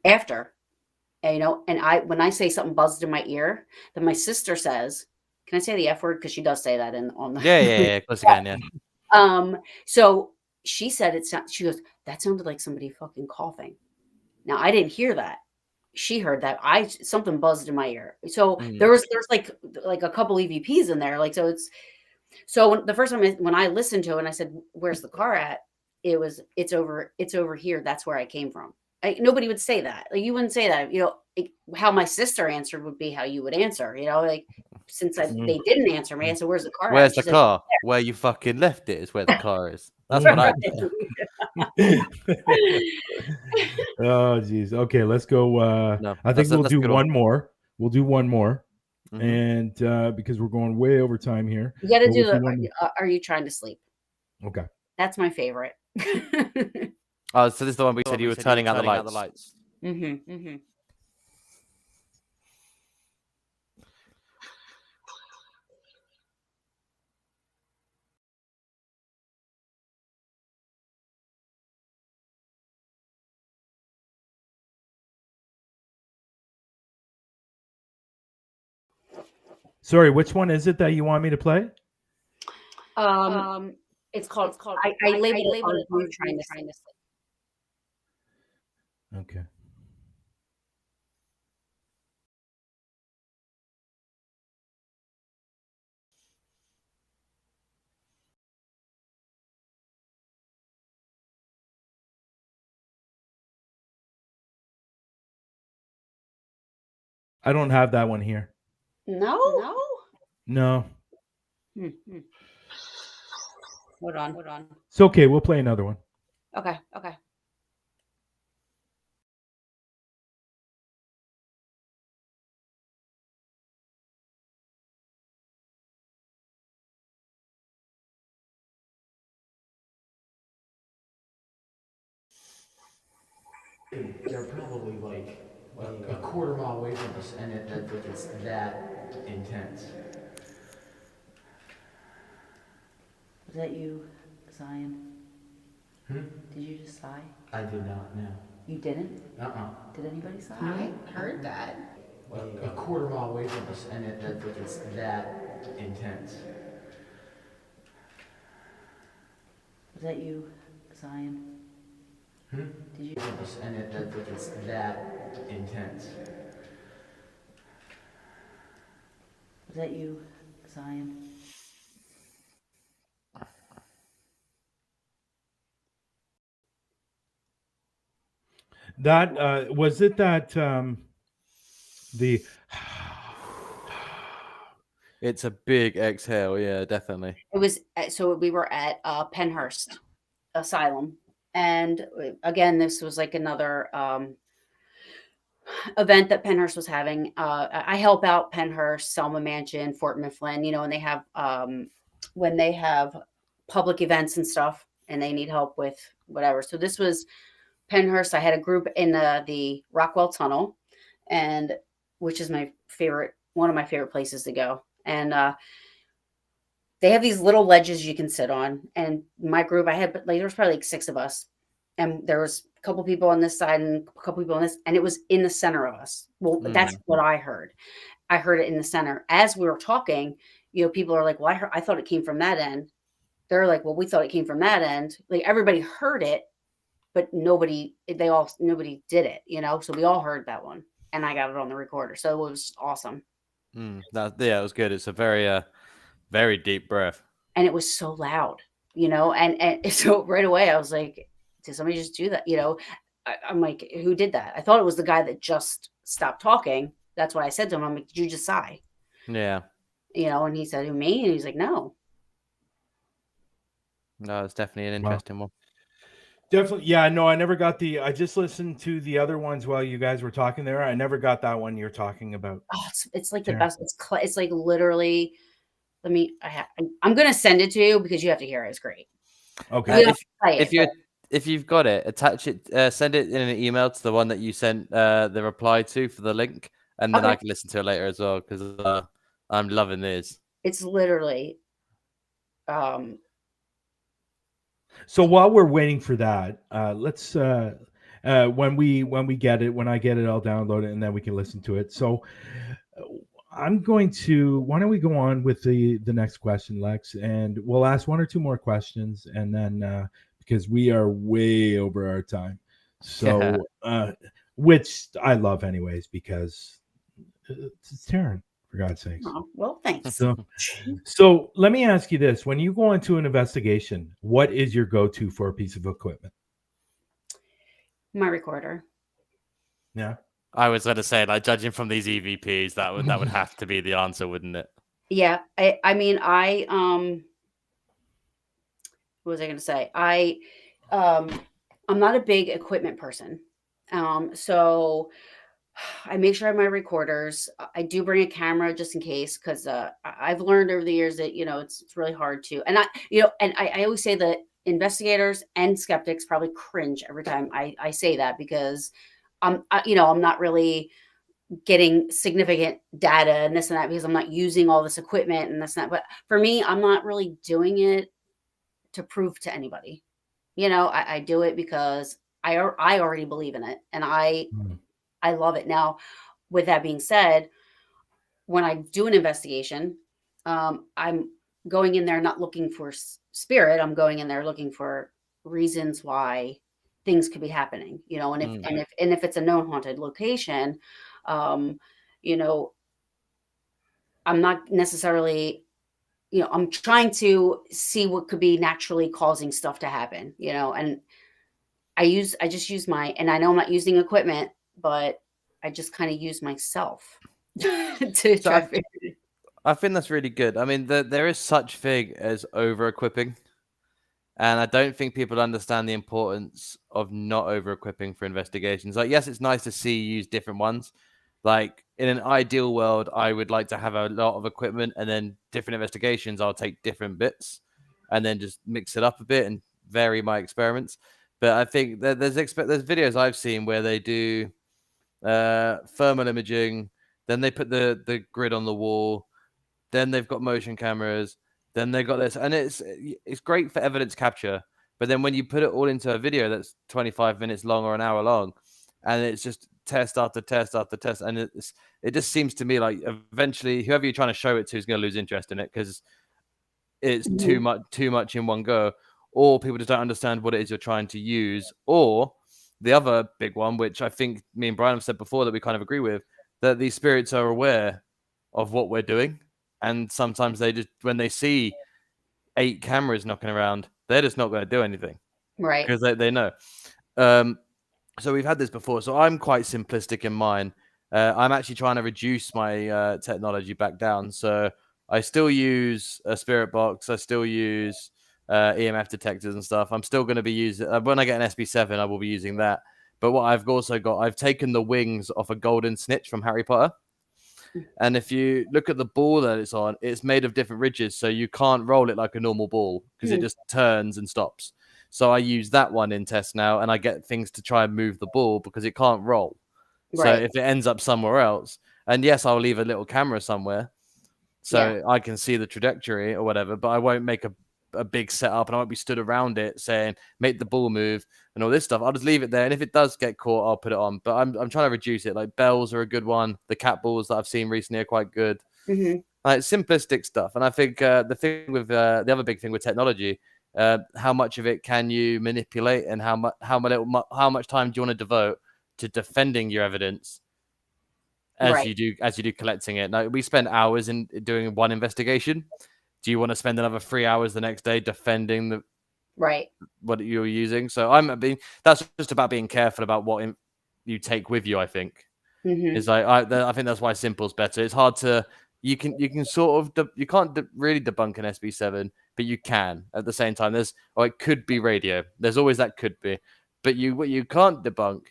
D: after. And, and when I say something buzzed in my ear, then my sister says, "Can I say the F word?" Because she does say that on the
C: Yeah. Of course you can, yeah.
D: So she said she goes, "That sounded like somebody fucking coughing." Now I didn't hear that. She heard that. Something buzzed in my ear. So there's like a couple EVPs in there. Like so the first time when I listened to it and I said, "Where's the car at?" It's over here. That's where I came from. Nobody would say that. Like, you wouldn't say that. How my sister answered would be how you would answer. Like, since they didn't answer me, I said, "Where's the car?"
C: Where's the car? Where you fucking left it is where the car is. That's what I did.
B: Oh, geez. Okay, let's go. I think we'll do one more. We'll do one more, and because we're going way over time here,
D: you got to do Are you trying to sleep?
B: Okay,
D: that's my favorite.
C: Oh, so this is the one we said you were turning out the lights.
D: Mm-hmm.
B: Sorry, which one is it that you want me to play?
D: It's called. I labeled it. Are you trying to sleep?
B: Okay. I don't have that one here.
D: No. Hold on.
B: It's okay. We'll play another one.
D: Okay.
I: They're probably like a quarter mile away from us, and it's that intense.
D: Was that you, Zion?
I: Did
D: you just sigh?
I: I did not, no.
D: You didn't?
I: Did
D: anybody sigh?
G: I heard that.
I: A quarter mile away from us, and it's that intense.
D: Was that you, Zion?
I: Did you? And it's that intense.
D: Was that you, Zion?
B: That was it. That the.
C: It's a big exhale. Yeah, definitely.
D: It was. So we were at Penhurst Asylum, and again, this was like another event that Penhurst was having. I help out Penhurst, Selma Mansion, Fort Mifflin, and they have when they have public events and stuff, and they need help with whatever. So this was Penhurst. I had a group in the Rockwell Tunnel, and which is one of my favorite places to go. And they have these little ledges you can sit on. And my group, there was probably like 6 of us, and there was a couple people on this side and a couple people on this, and it was in the center of us. Well, that's what I heard. I heard it in the center. As we were talking, people are like, well, I thought it came from that end. They're like, well, we thought it came from that end. Like everybody heard it, but nobody did it, so we all heard that one, and I got it on the recorder. So it was awesome.
C: It was good. It's a very, very deep breath.
D: And it was so loud, and so right away I was like, did somebody just do that? I'm like, who did that? I thought it was the guy that just stopped talking. That's what I said to him. I'm like, did you just sigh?
C: Yeah.
D: And he said, who, me? And he's like, no.
C: No, it's definitely an interesting one.
B: Definitely. Yeah, no, I never got I just listened to the other ones while you guys were talking there. I never got that one you're talking about.
D: Oh, it's like the best. It's like literally, I'm going to send it to you because you have to hear it. It's great.
B: Okay.
C: If you've got it, attach it, send it in an email to the one that you sent the reply to for the link, and then I can listen to it later as well, because I'm loving this.
D: It's literally.
B: So while we're waiting for that, let's when I get it, I'll download it and then we can listen to it. So why don't we go on with the next question, Lex, and we'll ask one or two more questions, and then because we are way over our time. So which I love anyways, because it's Taryn, for God's sakes.
D: Oh, well, thanks.
B: So let me ask you this. When you go into an investigation, what is your go-to for a piece of equipment?
D: My recorder.
B: Yeah.
C: I was going to say, like, judging from these EVPs, that would have to be the answer, wouldn't it?
D: Yeah. What was I going to say? I'm not a big equipment person. So I make sure I have my recorders. I do bring a camera just in case, because I've learned over the years that, it's really hard to, and I always say that investigators and skeptics probably cringe every time I say that, because I'm not really getting significant data and this and that, because I'm not using all this equipment and this and that. But for me, I'm not really doing it to prove to anybody. I do it because I already believe in it, and I love it. Now, with that being said, when I do an investigation, I'm going in there not looking for spirit. I'm going in there looking for reasons why things could be happening, and if it's a known haunted location, I'm not necessarily, I'm trying to see what could be naturally causing stuff to happen, and I just use and I know I'm not using equipment, but I just kind of use myself to try to figure it.
C: I think that's really good. I mean, there is such thing as over-equipping, and I don't think people understand the importance of not over-equipping for investigations. Like, yes, it's nice to see you use different ones. Like, in an ideal world, I would like to have a lot of equipment, and then different investigations, I'll take different bits and then just mix it up a bit and vary my experiments. But I think that there's videos I've seen where they do thermal imaging, then they put the grid on the wall, then they've got motion cameras, then they got this, and it's great for evidence capture. But then when you put it all into a video that's 25 minutes long or an hour long, and it's just test after test after test, and it just seems to me like eventually whoever you're trying to show it to is going to lose interest in it, because it's too much in one go, or people just don't understand what it is you're trying to use. Or the other big one, which I think me and Brian have said before that we kind of agree with, that these spirits are aware of what we're doing. And sometimes they just, when they see 8 cameras knocking around, they're just not going to do anything.
D: Right.
C: Because they know. So we've had this before. So I'm quite simplistic in mine. I'm actually trying to reduce my technology back down. So I still use a spirit box. I still use EMF detectors and stuff. I'm still going to be using, when I get an SB7, I will be using that. But what I've also got, I've taken the wings off a golden snitch from Harry Potter. And if you look at the ball that it's on, it's made of different ridges. So you can't roll it like a normal ball because it just turns and stops. So I use that one in tests now, and I get things to try and move the ball because it can't roll. Right. So if it ends up somewhere else, and yes, I'll leave a little camera somewhere so I can see the trajectory or whatever, but I won't make a big setup, and I won't be stood around it saying, make the ball move and all this stuff. I'll just leave it there. And if it does get caught, I'll put it on. But I'm trying to reduce it. Like bells are a good one. The cat balls that I've seen recently are quite good. like simplistic stuff. And I think the thing with the other big thing with technology, how much of it can you manipulate, and how much time do you want to devote to defending your evidence as you do collecting it. Now, we spend hours in doing one investigation. Do you want to spend another 3 hours the next day defending what you're using? So that's just about being careful about what you take with you. I think is like I think that's why simple's better. It's hard to you can sort of you can't really debunk an SB7, but you can at the same time. It could be radio. There's always that could be, but what you can't debunk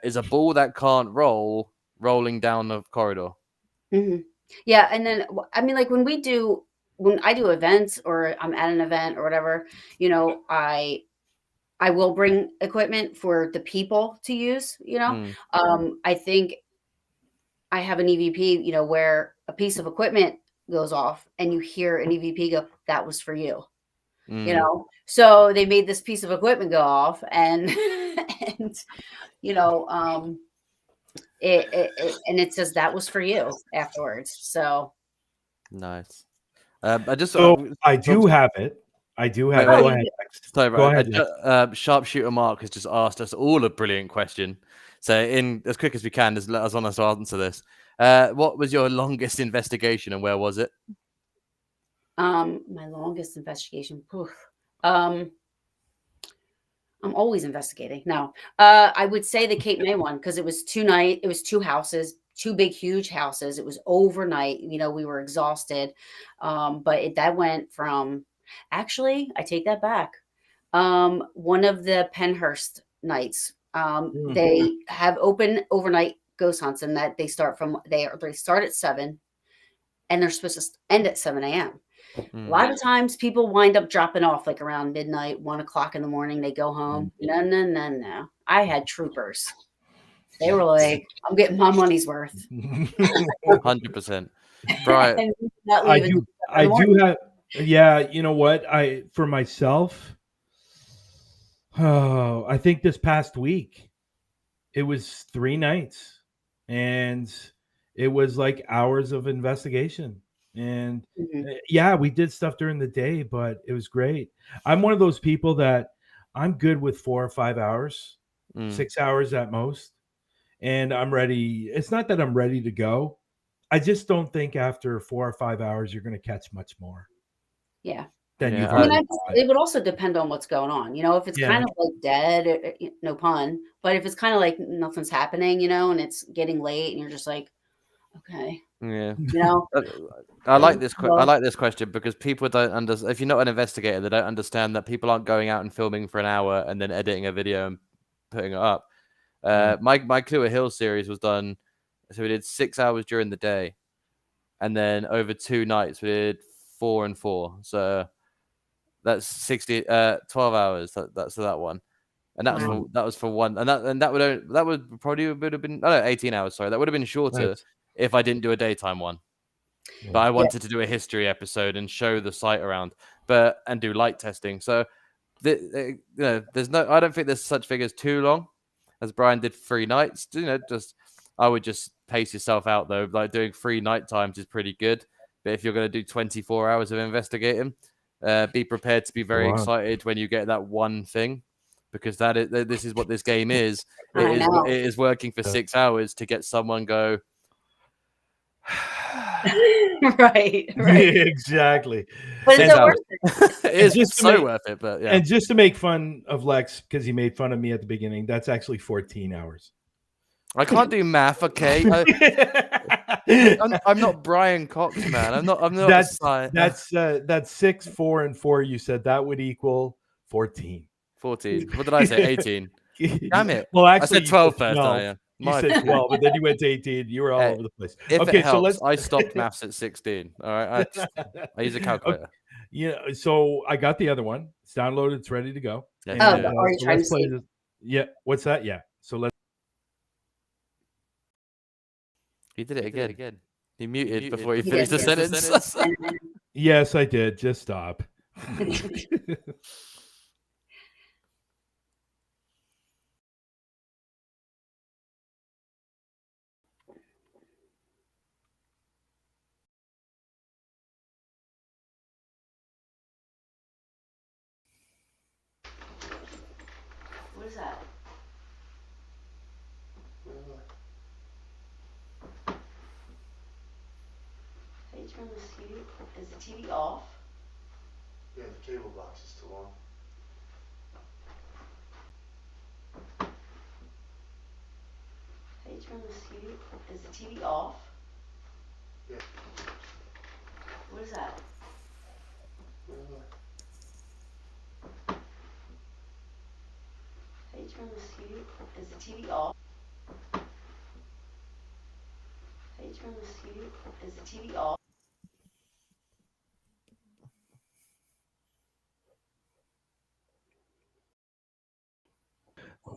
C: is a ball that can't rolling down the corridor.
D: Yeah, and then I mean, like when I do events or I'm at an event or whatever, you know, I will bring equipment for the people to use, you know. I think I have an EVP, you know, where a piece of equipment goes off and you hear an EVP go, "That was for you." You know, so they made this piece of equipment go off and you know, it says that was for you afterwards. So
C: nice.
E: I do have it. Go ahead.
C: Sorry,
E: Go ahead.
C: Sharpshooter Mark has just asked us all a brilliant question. So, in as quick as we can, just let us on us to answer this. What was your longest investigation, and where was it?
D: My longest investigation. I'm always investigating. No, I would say the Cape May one because it was 2 nights. It was 2 houses, 2 big, huge houses. It was overnight. You know, we were exhausted, but that went from. Actually, I take that back. One of the Penhurst nights, they have open overnight ghost hunts, and that they start at 7, and they're supposed to end at 7 a.m. A lot of times people wind up dropping off like around midnight, 1 o'clock in the morning. They go home. No. I had troopers. They were like, I'm getting my money's worth.
C: 100%. Right.
E: I do have, yeah, you know what? For myself, I think this past week, it was 3 nights and it was like hours of investigation. And yeah, we did stuff during the day, but it was great. I'm one of those people that I'm good with 4 or 5 hours, 6 hours at most. And I'm ready. It's not that I'm ready to go. I just don't think after 4 or 5 hours, you're going to catch much more.
D: Yeah.
E: It
D: would also depend on what's going on. You know, if it's kind of like dead, no pun, but if it's kind of like nothing's happening, you know, and it's getting late and you're just like, okay.
C: Yeah.
D: You know,
C: I like this question because people don't understand. If you're not an investigator, they don't understand that people aren't going out and filming for an hour and then editing a video and putting it up. My Clear Hill series was done. So we did 6 hours during the day, and then over 2 nights we did 4 and 4. So that's 12 hours. That's that one, and that was for one, and that would probably have been 18 hours. Sorry, that would have been shorter if I didn't do a daytime one. But I wanted to do a history episode and show the site around, and do light testing. So you know, I don't think there's such thing as too long, as Brian did 3 nights. You know, I would just pace yourself out though. Like doing 3 night times is pretty good. But if you're going to do 24 hours of investigating, be prepared to be very excited when you get that one thing, because this is what this game is. It is working for 6 hours to get someone go.
D: right.
E: Exactly.
D: But it's worth it.
C: It is so worth it. But yeah.
E: And just to make fun of Lex, because he made fun of me at the beginning, that's actually 14 hours.
C: I can't do math, okay? I'm not Brian Cox, man. I'm not.
E: That's 6, 4, and 4. You said that would equal 14.
C: 14. What did I say? 18. Damn it.
E: Well, actually,
C: I said 12 first.
E: You said 12, but then you went to 18. You were all over the place.
C: Okay, so I stopped maths at 16. All right, I use a calculator.
E: Okay. Yeah, so I got the other one. It's downloaded. It's ready to go.
D: Are you trying to see?
E: Yeah. What's that? Yeah. So let's.
C: He did it again. He muted before he finished the sentence.
E: Yes, I did. Just stop.
D: turn the TV? Is the TV off?
F: Yeah, the cable box is too long.
D: How do you turn this TV? Is the TV off?
F: Yeah.
D: What is that? How do you turn this TV? Is the TV off? How do you turn this TV? Is the TV off?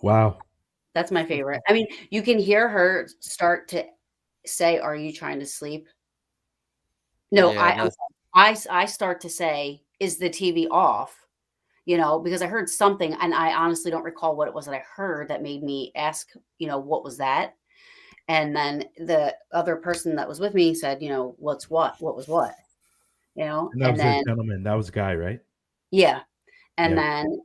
B: Wow.
D: That's my favorite. I mean, you can hear her start to say, "Are you trying to sleep?" No,
C: Yeah,
D: I start to say, "Is the TV off?" You know, because I heard something, and I honestly don't recall what it was that I heard that made me ask, what was that? And then the other person that was with me said, "What's what? What was what?"
B: And that
D: And
B: was a
D: then
B: gentleman. That was a guy, right?
D: yeah, and
B: Yeah.
D: then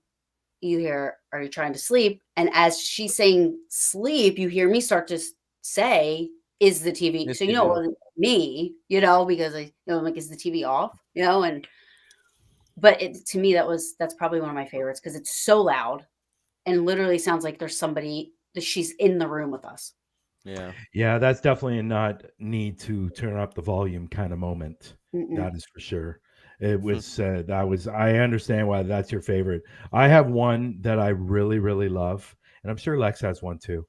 D: you hear, "Are you trying to sleep?" And as she's saying sleep, you hear me start to say, "Is the TV?"
C: It's
D: So
C: TV
D: it
C: off.
D: wasn't me, because I'm like, "Is the TV off?" And but to me that's probably one of my favorites because it's so loud and literally sounds like there's somebody that she's in the room with us.
C: Yeah.
B: Yeah, that's definitely a not need to turn up the volume kind of moment.
D: Mm-mm.
B: That is for sure. It was I understand why that's your favorite. I have one that I really, really love, and I'm sure Lex has one too.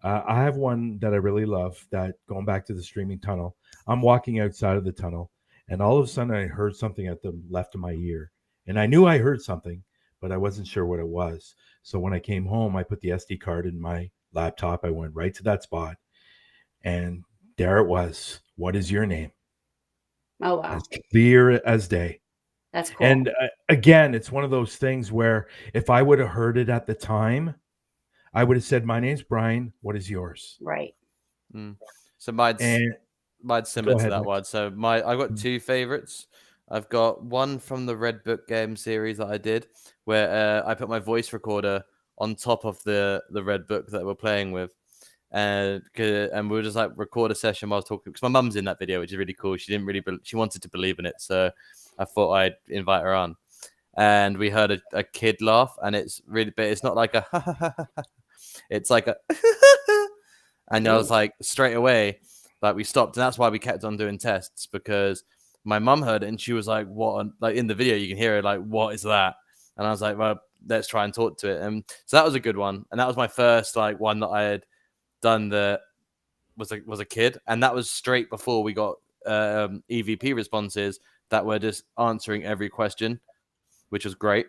B: I have one that I really love that going back to the streaming tunnel. I'm walking outside of the tunnel, and all of a sudden I heard something at the left of my ear. And I knew I heard something, but I wasn't sure what it was. So when I came home, I put the SD card in my laptop. I went right to that spot. And there it was. What is your name?
D: Oh wow,
B: As clear as day.
D: that's cool.
B: And again, it's one of those things where if I would have heard it at the time, I would have said, "My name's Brian. What is yours?"
D: Right.
C: So mine's
B: And
C: similar
B: go
C: to
B: ahead,
C: that
B: Lex.
C: one. So I've got
B: Mm.
C: two favorites. I've got one from the Red Book game series that I did, where I put my voice recorder on top of the Red Book that we're playing with, and we were just like record a session while I was talking because my mum's in that video, which is really cool. She didn't really, she wanted to believe in it, so I thought I'd invite her on. And we heard a kid laugh, and it's really, but it's not like a, it's like a, and I was like straight away. Like we stopped, and that's why we kept on doing tests because my mum heard it and she was like, "What?" Like in the video, you can hear her like, "What is that?" And I was like, "Well, let's try and talk to it." And so that was a good one, and that was my first like one that I had done that was a kid, and that was straight before we got EVP responses that were just answering every question, which was great.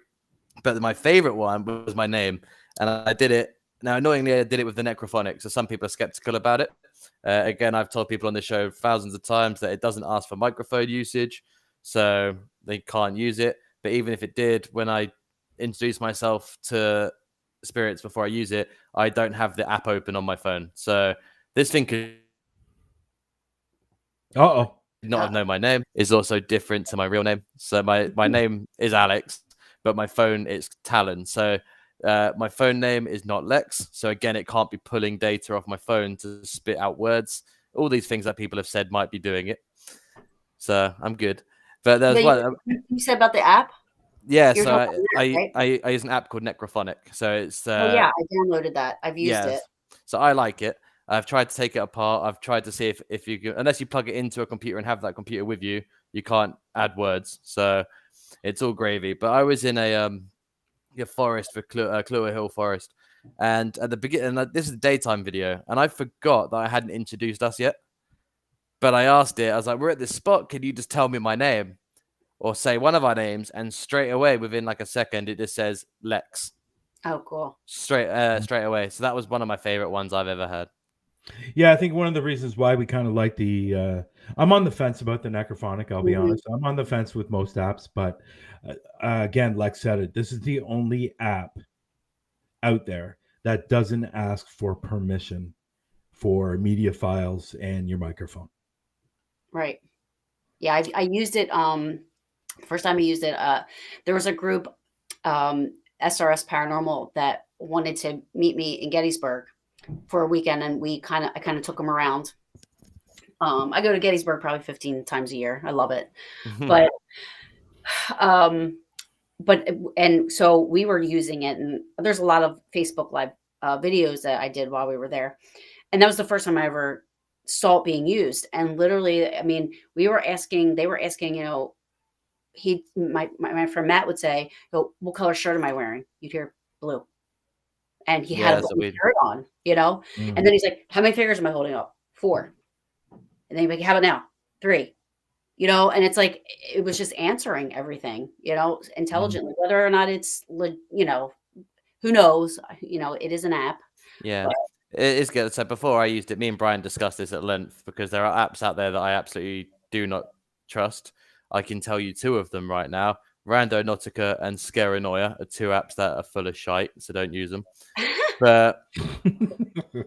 C: But my favorite one was my name, and I did it. Now, annoyingly, I did it with the necrophonic, so some people are skeptical about it. Again, I've told people on the show thousands of times that it doesn't ask for microphone usage, so they can't use it. But even if it did, when I introduce myself to spirits before I use it, I don't have the app open on my phone. So this thing could not have known my name. Is also different to my real name. So my name is Alex, but my phone is Talon. So my phone name is not Lex. So again, it can't be pulling data off my phone to spit out words. All these things that people have said might be doing it. So I'm good. But there's one.
D: You said about the app?
C: Yeah,
D: You're
C: so
D: talking about that, right?
C: I use an app called Necrophonic. So it's
D: Oh yeah, I downloaded that. I've used it.
C: So I like it. I've tried to take it apart. I've tried to see if you can, unless you plug it into a computer and have that computer with you, you can't add words. So it's all gravy. But I was in a forest for Clewer Hill Forest, and at the beginning, this is a daytime video, and I forgot that I hadn't introduced us yet. But I asked it. I was like, "We're at this spot. Can you just tell me my name?" Or say one of our names, and straight away, within like a second, it just says Lex.
D: Oh, cool.
C: Straight away. So that was one of my favorite ones I've ever had.
B: Yeah, I think one of the reasons why we kind of like the I'm on the fence about the necrophonic, I'll be honest. I'm on the fence with most apps, but again, Lex said it, this is the only app out there that doesn't ask for permission for media files and your microphone.
D: Right. Yeah, I used it. First time I used it, there was a group, SRS Paranormal, that wanted to meet me in Gettysburg for a weekend, and I kind of took them around. I go to Gettysburg probably 15 times a year. I love it. But and so we were using it, and there's a lot of Facebook Live videos that I did while we were there, and that was the first time I ever saw it being used. And literally, I mean, they were asking, you know, my friend Matt would say, "Oh, what color shirt am I wearing?" You'd hear blue, and he had a blue shirt on, you know. And then he's like, "How many fingers am I holding up? 4." And then he'd be like, "How about now? 3." You know, and it's like it was just answering everything, you know, intelligently, whether or not it's, you know, who knows? You know, it is an app.
C: Yeah, it is good. So before I used it, me and Brian discussed this at length because there are apps out there that I absolutely do not trust. I can tell you 2 of them right now. Randonautica and Scaranoia are 2 apps that are full of shite, so don't use them. But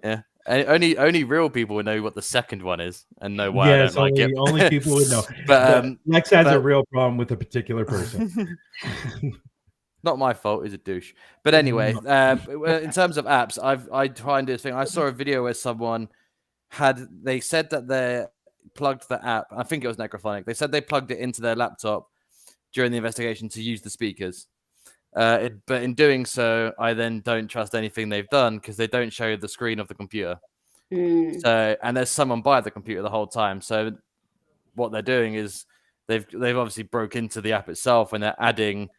C: yeah, and only real people would know what the second one is and know why I don't like it.
B: Only people would know.
C: But
B: Lex has a real problem with a particular person.
C: Not my fault. He's a douche. But anyway, in terms of apps, I try and do this thing. I saw a video where someone they said that they plugged the app. I think it was Necrophonic. They said they plugged it into their laptop during the investigation to use the speakers. But in doing so, I then don't trust anything they've done because they don't show the screen of the computer. So, and there's someone by the computer the whole time. So what they're doing is they've obviously broke into the app itself and they're adding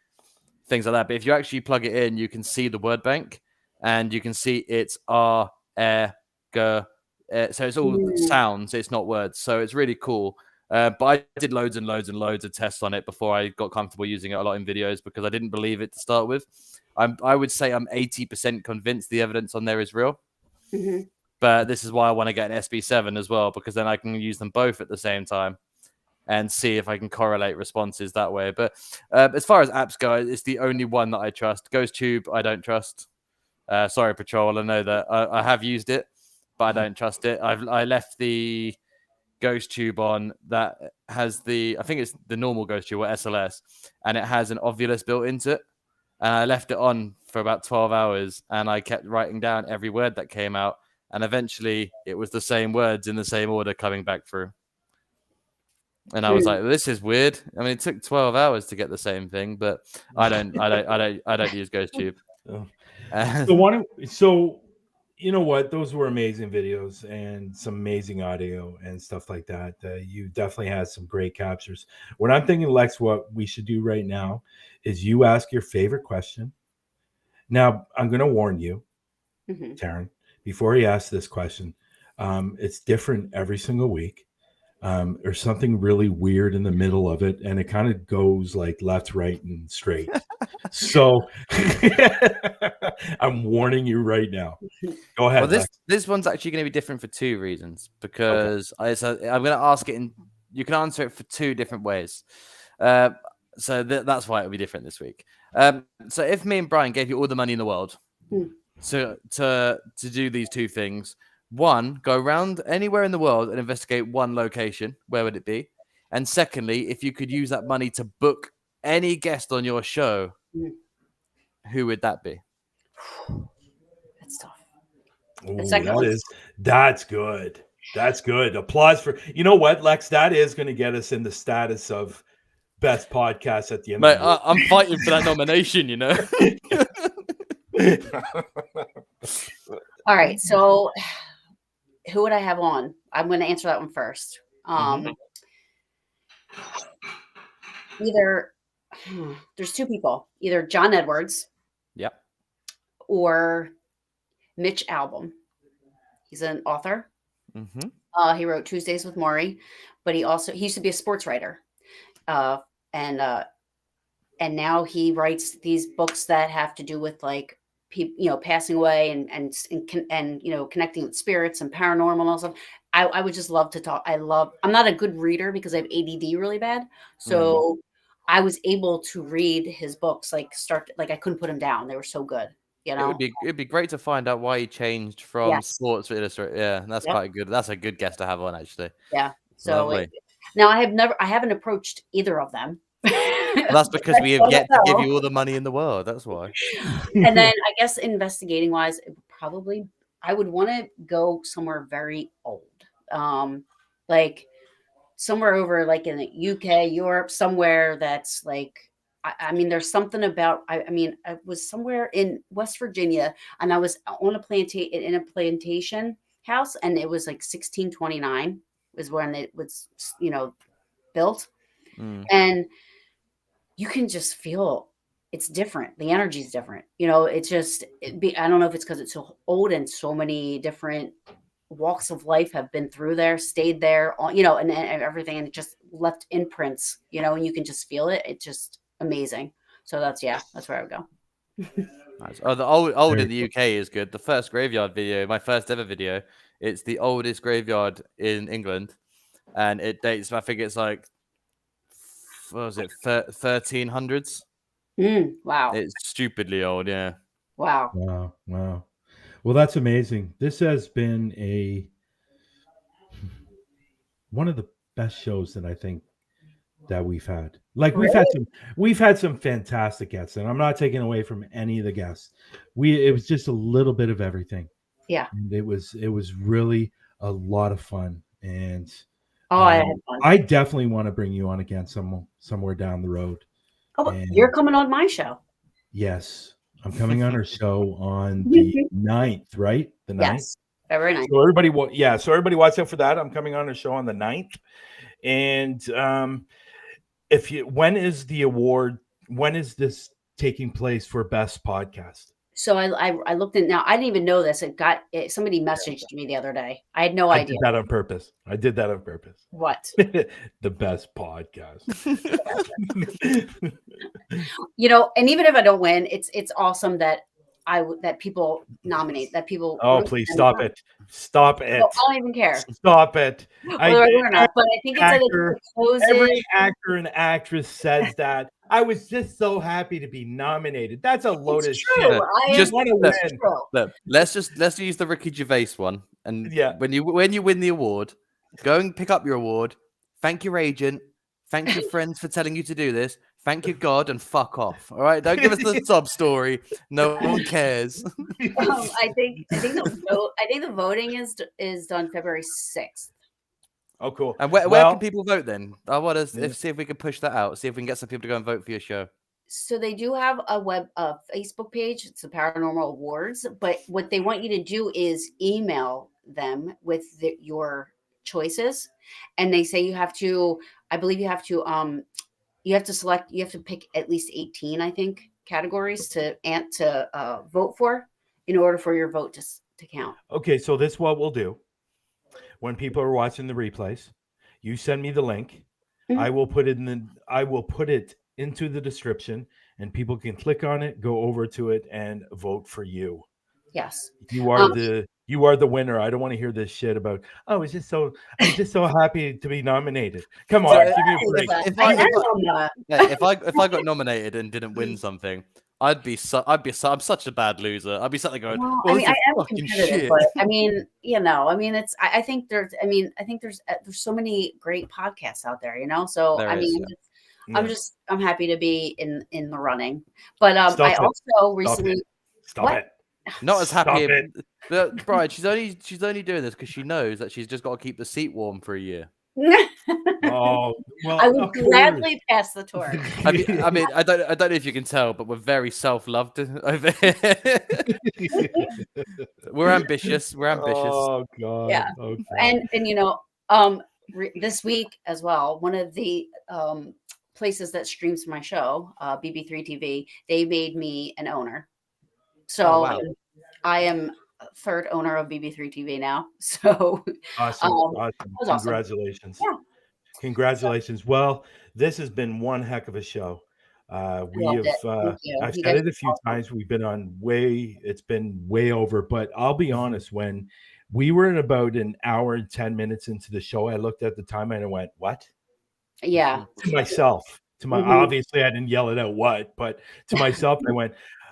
C: things like that. But if you actually plug it in, you can see the word bank and you can see it's R, air, G. So it's all sounds. It's not words. So it's really cool. But I did loads and loads and loads of tests on it before I got comfortable using it a lot in videos because I didn't believe it to start with. I would say I'm 80% convinced the evidence on there is real. But this is why I want to get an SB7 as well, because then I can use them both at the same time and see if I can correlate responses that way. But as far as apps go, it's the only one that I trust. GhostTube, I don't trust. Sorry, Patrol. I know that I have used it, but I don't trust it. I left the GhostTube on that has I think it's the normal GhostTube or SLS, and it has an Ovilus built into it. And I left it on for about 12 hours, and I kept writing down every word that came out. And eventually, it was the same words in the same order coming back through. And I was like, "This is weird." I mean, it took 12 hours to get the same thing, but I don't use GhostTube.
B: So you know what? Those were amazing videos and some amazing audio and stuff like that. You definitely had some great captures. What I'm thinking, Lex, what we should do right now is you ask your favorite question. Now, I'm going to warn you, Taryn, before you ask this question, it's different every single week. There's something really weird in the middle of it, and it kind of goes like left, right, and straight. So I'm warning you right now. Go ahead.
C: Well, this one's actually going to be different for 2 reasons, because I'm going to ask it, and you can answer it for 2 different ways. So that's why it'll be different this week. So if me and Brian gave you all the money in the world to do these 2 things, 1, go around anywhere in the world and investigate 1 location, where would it be? And secondly, if you could use that money to book any guest on your show, who would that be?
D: That's tough.
B: That's good. That's good. Applause for, you know what, Lex, that is going to get us in the status of best podcast at the end.
C: Mate, I'm fighting for that nomination, you know.
D: All right, so who would I have on? I'm going to answer that one first. Either there's 2 people, either John Edwards, or Mitch Albom. He's an author. He wrote Tuesdays with Maury, but he used to be a sports writer, and now he writes these books that have to do with like people, you know, passing away and you know, connecting with spirits and paranormal and stuff. I would just love to talk. I'm not a good reader because I have ADD really bad, so I was able to read his books I couldn't put them down. They were so good. You know,
C: it'd be great to find out why he changed from Sports to Illustrated. Yeah, that's quite good. That's a good guest to have on, actually.
D: Yeah. So now I haven't approached either of them.
C: Well, that's because we have yet to give you all the money in the world. That's why.
D: And then I guess investigating wise, I would want to go somewhere very old. like somewhere over like in the UK, Europe, somewhere that's like, I mean, there's something about, I mean, I was somewhere in West Virginia and I was on a plantation house, and it was like 1629 was when it was, built. And you can just feel it's different. The energy is different. It's just, I don't know if it's because it's so old and so many different walks of life have been through there, stayed there, and everything, and it just left imprints, and you can just feel it. It's just amazing. So that's where I would go.
C: Nice. Oh, the old in the UK is good. The first graveyard video, my first ever video, it's the oldest graveyard in England, and it dates, I think it's like, what was it, 1300s?
D: Wow.
C: It's stupidly old, yeah.
D: Wow.
B: Wow. Well, that's amazing. This has been one of the best shows that I think that we've had. Like, we've had some fantastic guests, and I'm not taking away from any of the guests. It was just a little bit of everything.
D: Yeah.
B: And it was really a lot of fun. And
D: I had fun.
B: I definitely want to bring you on again somewhere down the road.
D: Oh, you're coming on my show.
B: Yes. I'm coming on our show on the 9th, right? The 9th?
D: Yes. February 9th.
E: So everybody watch out for that. I'm coming on a show on the 9th. And when is the award? When is this taking place for best podcast?
D: So I looked in. Now I didn't even know this. Somebody messaged me the other day. I had no idea.
E: I did that on purpose.
D: What?
E: The best podcast.
D: And even if I don't win, it's awesome that that people nominate, that people.
E: Oh, please stop it! Stop it!
D: No, I don't even care.
E: Stop it!
D: But I think
E: every actor and actress says that. I was just so happy to be nominated. That's a load of shit.
C: Just want to win. Look, let's use the Ricky Gervais one. And when you win the award, go and pick up your award. Thank your agent. Thank your friends for telling you to do this. Thank you, God, and fuck off. All right, don't give us the sub story. No one cares.
D: I think the voting is done February 6th.
E: Oh, cool.
C: And where can people vote then? I want to see if we can push that out. See if we can get some people to go and vote for your show.
D: So they do have a Facebook page. It's the Paranormal Awards. But what they want you to do is email them with your choices, and they say you have to. I believe you have to. You have to select. You have to pick at least 18, I think, categories to vote for in order for your vote to count.
E: Okay, so this is what we'll do. When people are watching the replays, you send me the link. Mm-hmm. I will put it into the description, and people can click on it, go over to it, and vote for you.
D: Yes,
E: you are the winner. I don't want to hear this shit about. Oh, I'm just so happy to be nominated. Come on, give me a break.
C: If I got nominated and didn't win something, I'm such a bad loser. I'd be sitting there going,
D: well, I am competitive, shit. But it's. I think there's so many great podcasts out there, So I'm happy to be in the running. But I also recently
E: stop it.
C: Not as happy. But Brian, she's only doing this because she knows that she's just got to keep the seat warm for a year.
E: Oh, well,
D: I would gladly pass the torch.
C: I mean, I don't know if you can tell, but we're very self-loved over here. We're ambitious.
E: Oh God.
D: Yeah.
E: Oh, God.
D: And this week as well, one of the places that streams my show, BB3 TV, they made me an owner. So wow. I am third owner of BB3 TV now. So
E: awesome. Congratulations.
D: Yeah.
E: Congratulations. Well, this has been one heck of a show. I've said it a few times. We've been on it's been way over, but I'll be honest, when we were in about an hour and 10 minutes into the show, I looked at the time and I went, what?
D: Yeah.
E: To myself, obviously I didn't yell it out but to myself,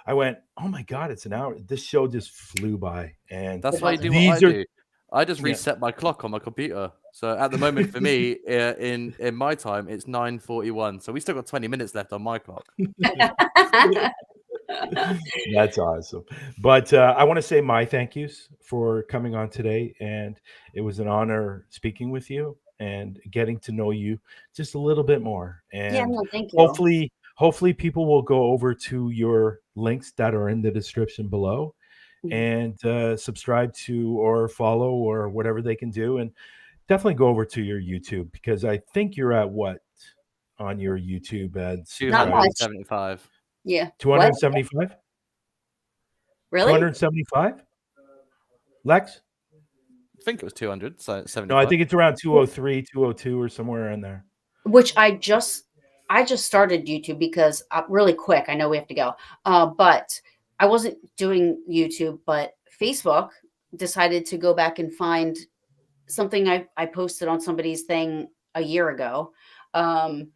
E: I went, oh my God, it's an hour. This show just flew by. And
C: that's why I do what I do. I just reset my clock on my computer. So at the moment for me, in my time, it's 9:41. So we still got 20 minutes left on my clock.
E: That's awesome. But I want to say my thank yous for coming on today. And it was an honor speaking with you.
B: and getting to know you just a little bit more.
D: Yeah,
B: And
D: no, thank you.
B: hopefully people will go over to your links that are in the description below and subscribe to or follow or whatever they can do. And definitely go over to your YouTube, because I think you're at what on your YouTube at
C: 275.
D: Yeah.
B: 275?
D: Really?
B: 275? Lex?
C: I think it was 200. So 75.
B: No, I think it's around 203, 202 or somewhere in there.
D: Which I just started YouTube because really quick, I know we have to go. But I wasn't doing YouTube, but Facebook decided to go back and find something I posted on somebody's thing a year ago. And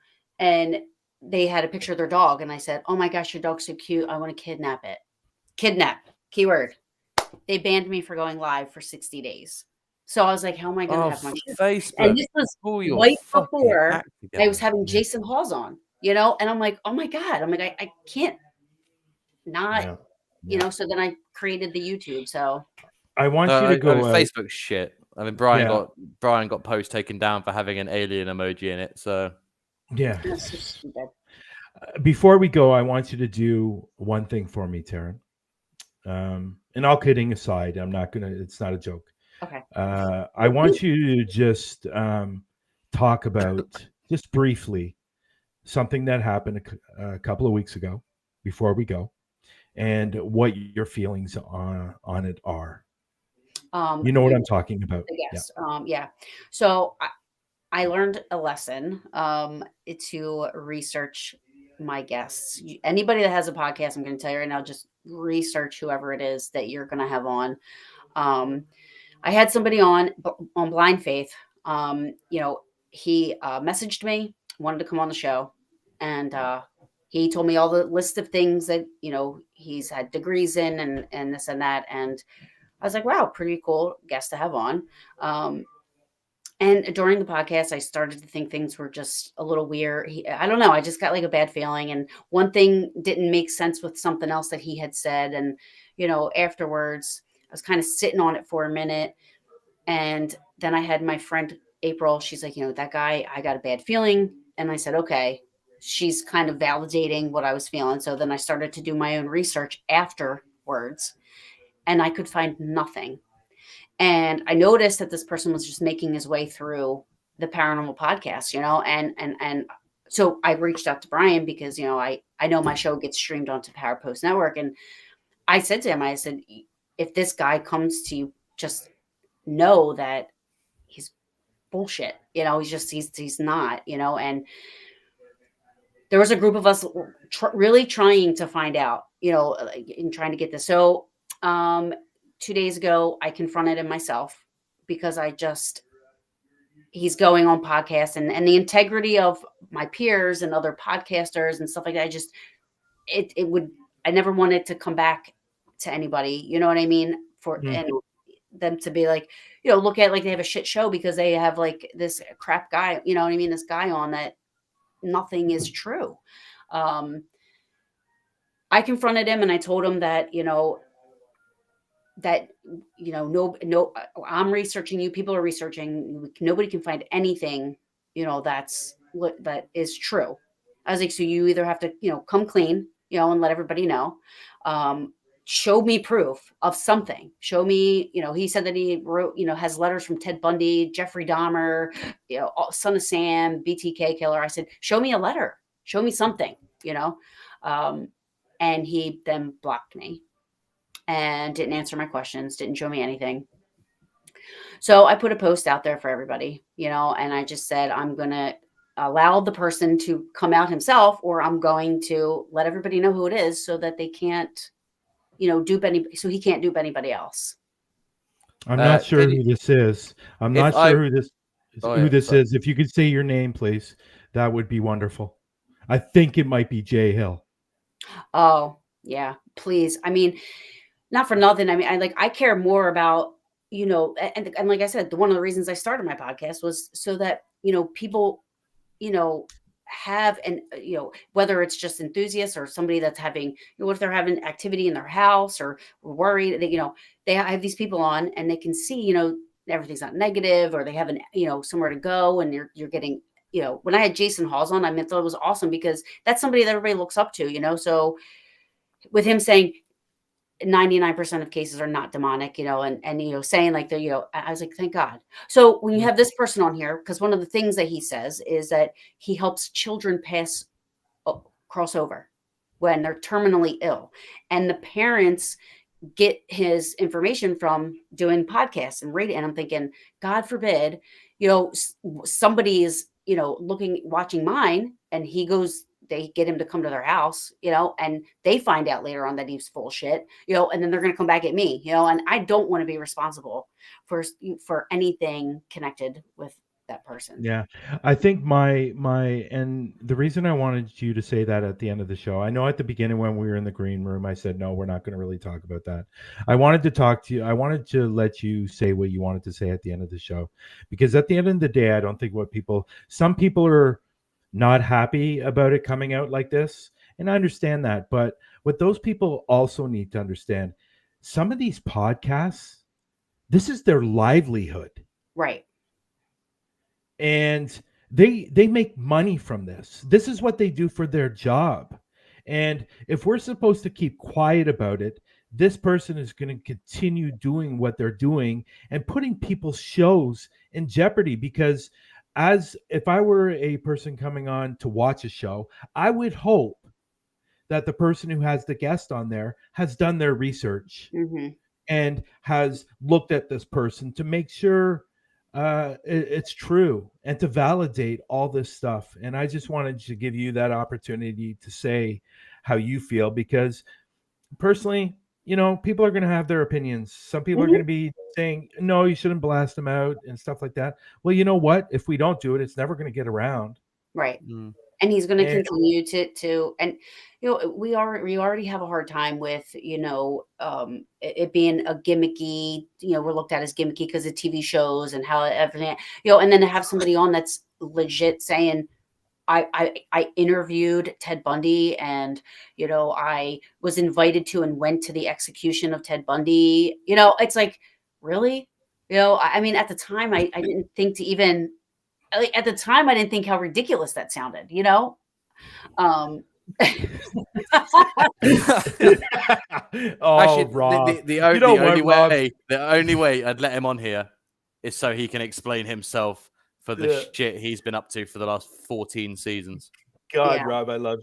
D: they had a picture of their dog. And I said, oh my gosh, your dog's so cute. I want to kidnap it. Kidnap, keyword. They banned me for going live for 60 days. So I was like, how am I going to have my
C: Facebook?
D: And this was right before I was having Jason Hawes on, you know? And I'm like, oh my God. I'm like, I can't not, you know? So then I created the YouTube. So
B: I want you to go.
C: Facebook shit. I mean, Brian got post taken down for having an alien emoji in it. So
B: yeah.
D: That's so stupid.
B: Before we go, I want you to do one thing for me, Taryn. And all kidding aside, I'm not gonna. It's not a joke.
D: Okay.
B: I want you to just talk about, just briefly, something that happened a couple of weeks ago before we go, and what your feelings on it are. You know what I'm talking about.
D: Yes. Yeah. So I learned a lesson to research my guests. Anybody that has a podcast, I'm going to tell you right now, just research whoever it is that you're going to have on. I had somebody on Blind Faith. You know, he messaged me, wanted to come on the show, and he told me all the list of things that, you know, he's had degrees in and this and that. And I was like, wow, pretty cool guest to have on. And during the podcast, I started to think things were just a little weird. I don't know. I just got like a bad feeling. And one thing didn't make sense with something else that he had said. And, you know, afterwards, I was kind of sitting on it for a minute. And then I had my friend April. She's like, you know, that guy, I got a bad feeling. And I said, okay. She's kind of validating what I was feeling. So then I started to do my own research afterwards. And I could find nothing. And I noticed that this person was just making his way through the paranormal podcast, you know, and so I reached out to Brian because, you know, I know my show gets streamed onto Parapost Network. And I said to him, I said, if this guy comes to you, just know that he's bullshit. You know, he's not, you know, and there was a group of us really trying to find out, you know, and trying to get this. So, 2 days ago, I confronted him myself because he's going on podcasts and the integrity of my peers and other podcasters and stuff like that. I never wanted to come back to anybody, you know what I mean? And them to be like, you know, look at like they have a shit show because they have like this crap guy, you know what I mean? This guy on that nothing is true. I confronted him and I told him that, no, I'm researching you. People are researching. Nobody can find anything, you know, that is true. I was like, so you either have to, you know, come clean, you know, and let everybody know. Show me proof of something. Show me, you know, he said that he wrote, you know, has letters from Ted Bundy, Jeffrey Dahmer, you know, Son of Sam, BTK killer. I said, show me a letter. Show me something, you know. And he then blocked me and didn't answer my questions, didn't show me anything. So I put a post out there for everybody, you know, and I just said, I'm going to allow the person to come out himself, or I'm going to let everybody know who it is so that they can't, you know, so he can't dupe anybody else.
B: I'm not sure who this is. I'm not sure who this is. If you could say your name, please, that would be wonderful. I think it might be Jay Hill.
D: Oh, yeah, please. I mean, not for nothing. I mean, I care more about, you know, and like I said, one of the reasons I started my podcast was so that, you know, people, you know, have, and, you know, whether it's just enthusiasts or somebody that's having, you know, if they're having activity in their house or worried that, you know, they have these people on and they can see, you know, everything's not negative, or they have an, somewhere to go, and you're getting, when I had Jason Halls on, I thought it was awesome because that's somebody that everybody looks up to, so with him saying 99% of cases are not demonic, and saying like I was like, thank God. So when you have this person on here, because one of the things that he says is that he helps children cross over when they're terminally ill, and the parents get his information from doing podcasts and radio. And I'm thinking, God forbid, somebody is, watching mine, and they get him to come to their house, and they find out later on that he's full of shit, and then they're going to come back at me, and I don't want to be responsible for anything connected with that person.
B: Yeah, I think and the reason I wanted you to say that at the end of the show, I know at the beginning when we were in the green room, I said, no, we're not going to really talk about that. I wanted to talk to you. I wanted to let you say what you wanted to say at the end of the show, because at the end of the day, I don't think some people are not happy about it coming out like this. And I understand that. But what those people also need to understand, some of these podcasts, this is their livelihood.
D: Right.
B: And they make money from this. This is what they do for their job. And if we're supposed to keep quiet about it, this person is going to continue doing what they're doing and putting people's shows in jeopardy. Because if I were a person coming on to watch a show, I would hope that the person who has the guest on there has done their research and has looked at this person to make sure it's true and to validate all this stuff. And I just wanted to give you that opportunity to say how you feel, because personally, people are going to have their opinions. Some people are going to be saying, no, you shouldn't blast them out and stuff like that. Well, you know what? If we don't do it, it's never going to get around.
D: Right. And he's going to continue to, and, we already have a hard time with, it being a gimmicky, we're looked at as gimmicky because of TV shows and how everything, and then to have somebody on that's legit saying, I interviewed Ted Bundy, and, I was invited to and went to the execution of Ted Bundy. It's like, really? At the time, I didn't think to even, at the time, I didn't think how ridiculous that sounded,
C: Actually,
B: Rob.
C: the only way I'd let him on here is so he can explain himself for the shit he's been up to for the last 14 seasons.
E: Rob, I love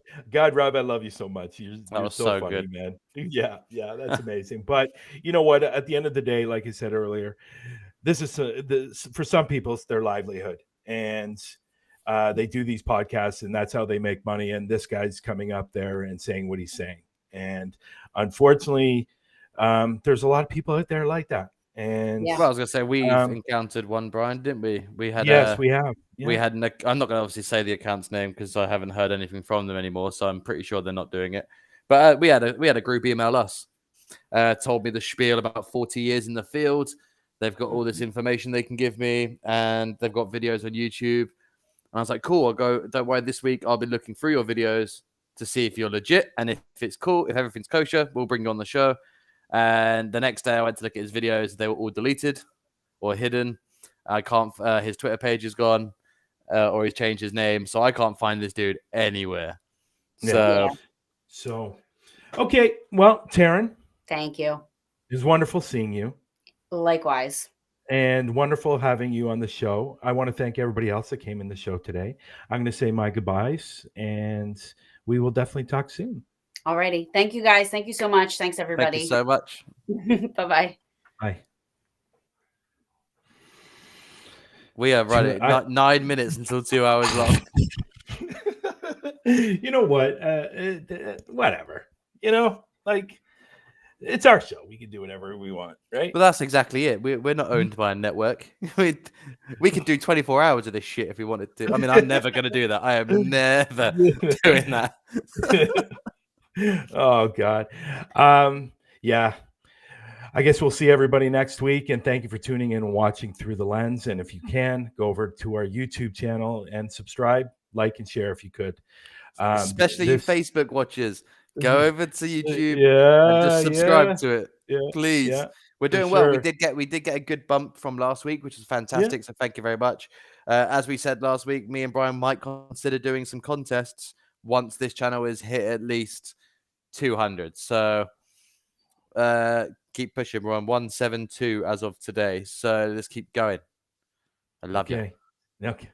E: you so much. You're so funny,
C: good,
E: man. Yeah, that's amazing. But you know what? At the end of the day, like I said earlier, this is for some people, it's their livelihood, and they do these podcasts, and that's how they make money. And this guy's coming up there and saying what he's saying, and unfortunately, there's a lot of people out there like that. And
C: well, I was gonna say we've encountered one, Brian, didn't we? We had
E: we have. Yeah.
C: We had. I'm not going to obviously say the account's name because I haven't heard anything from them anymore, so I'm pretty sure they're not doing it. But we had a group email us, told me the spiel about 40 years in the field. They've got all this information they can give me, and they've got videos on YouTube. And I was like, cool. I'll go. Don't worry. This week I'll be looking through your videos to see if you're legit, and if it's cool, if everything's kosher, we'll bring you on the show. And the next day I went to look at his videos. They were all deleted or hidden. I can't, his Twitter page is gone, or he's changed his name. So I can't find this dude anywhere.
B: So, okay. Well, Taryn.
D: Thank you.
B: It was wonderful seeing you.
D: Likewise.
B: And wonderful having you on the show. I want to thank everybody else that came in the show today. I'm going to say my goodbyes, and we will definitely talk soon.
D: Alrighty. Thank you, guys. Thank you so much. Thanks, everybody.
C: Thank you so much.
D: Bye-bye.
B: Bye.
C: We are running 9 minutes until 2 hours long.
B: You know what? Whatever. It's our show. We can do whatever we want, right?
C: But that's exactly it. We're not owned by a network. We could do 24 hours of this shit if we wanted to. I'm never going to do that. I am never doing that.
B: Oh God. Yeah, I guess we'll see everybody next week, and thank you for tuning in and watching Through the Lens. And if you can, go over to our YouTube channel and subscribe, like, and share if you could,
C: especially you Facebook watchers. Go over to YouTube and just subscribe to it, please. We're
E: For
C: doing well. We
E: sure.
C: did get a good bump from last week, which is fantastic. So thank you very much. As we said last week, me and Brian might consider doing some contests once this channel is hit at least 200. So keep pushing. We're on 172 as of today. So let's keep going. I love you.
E: Okay.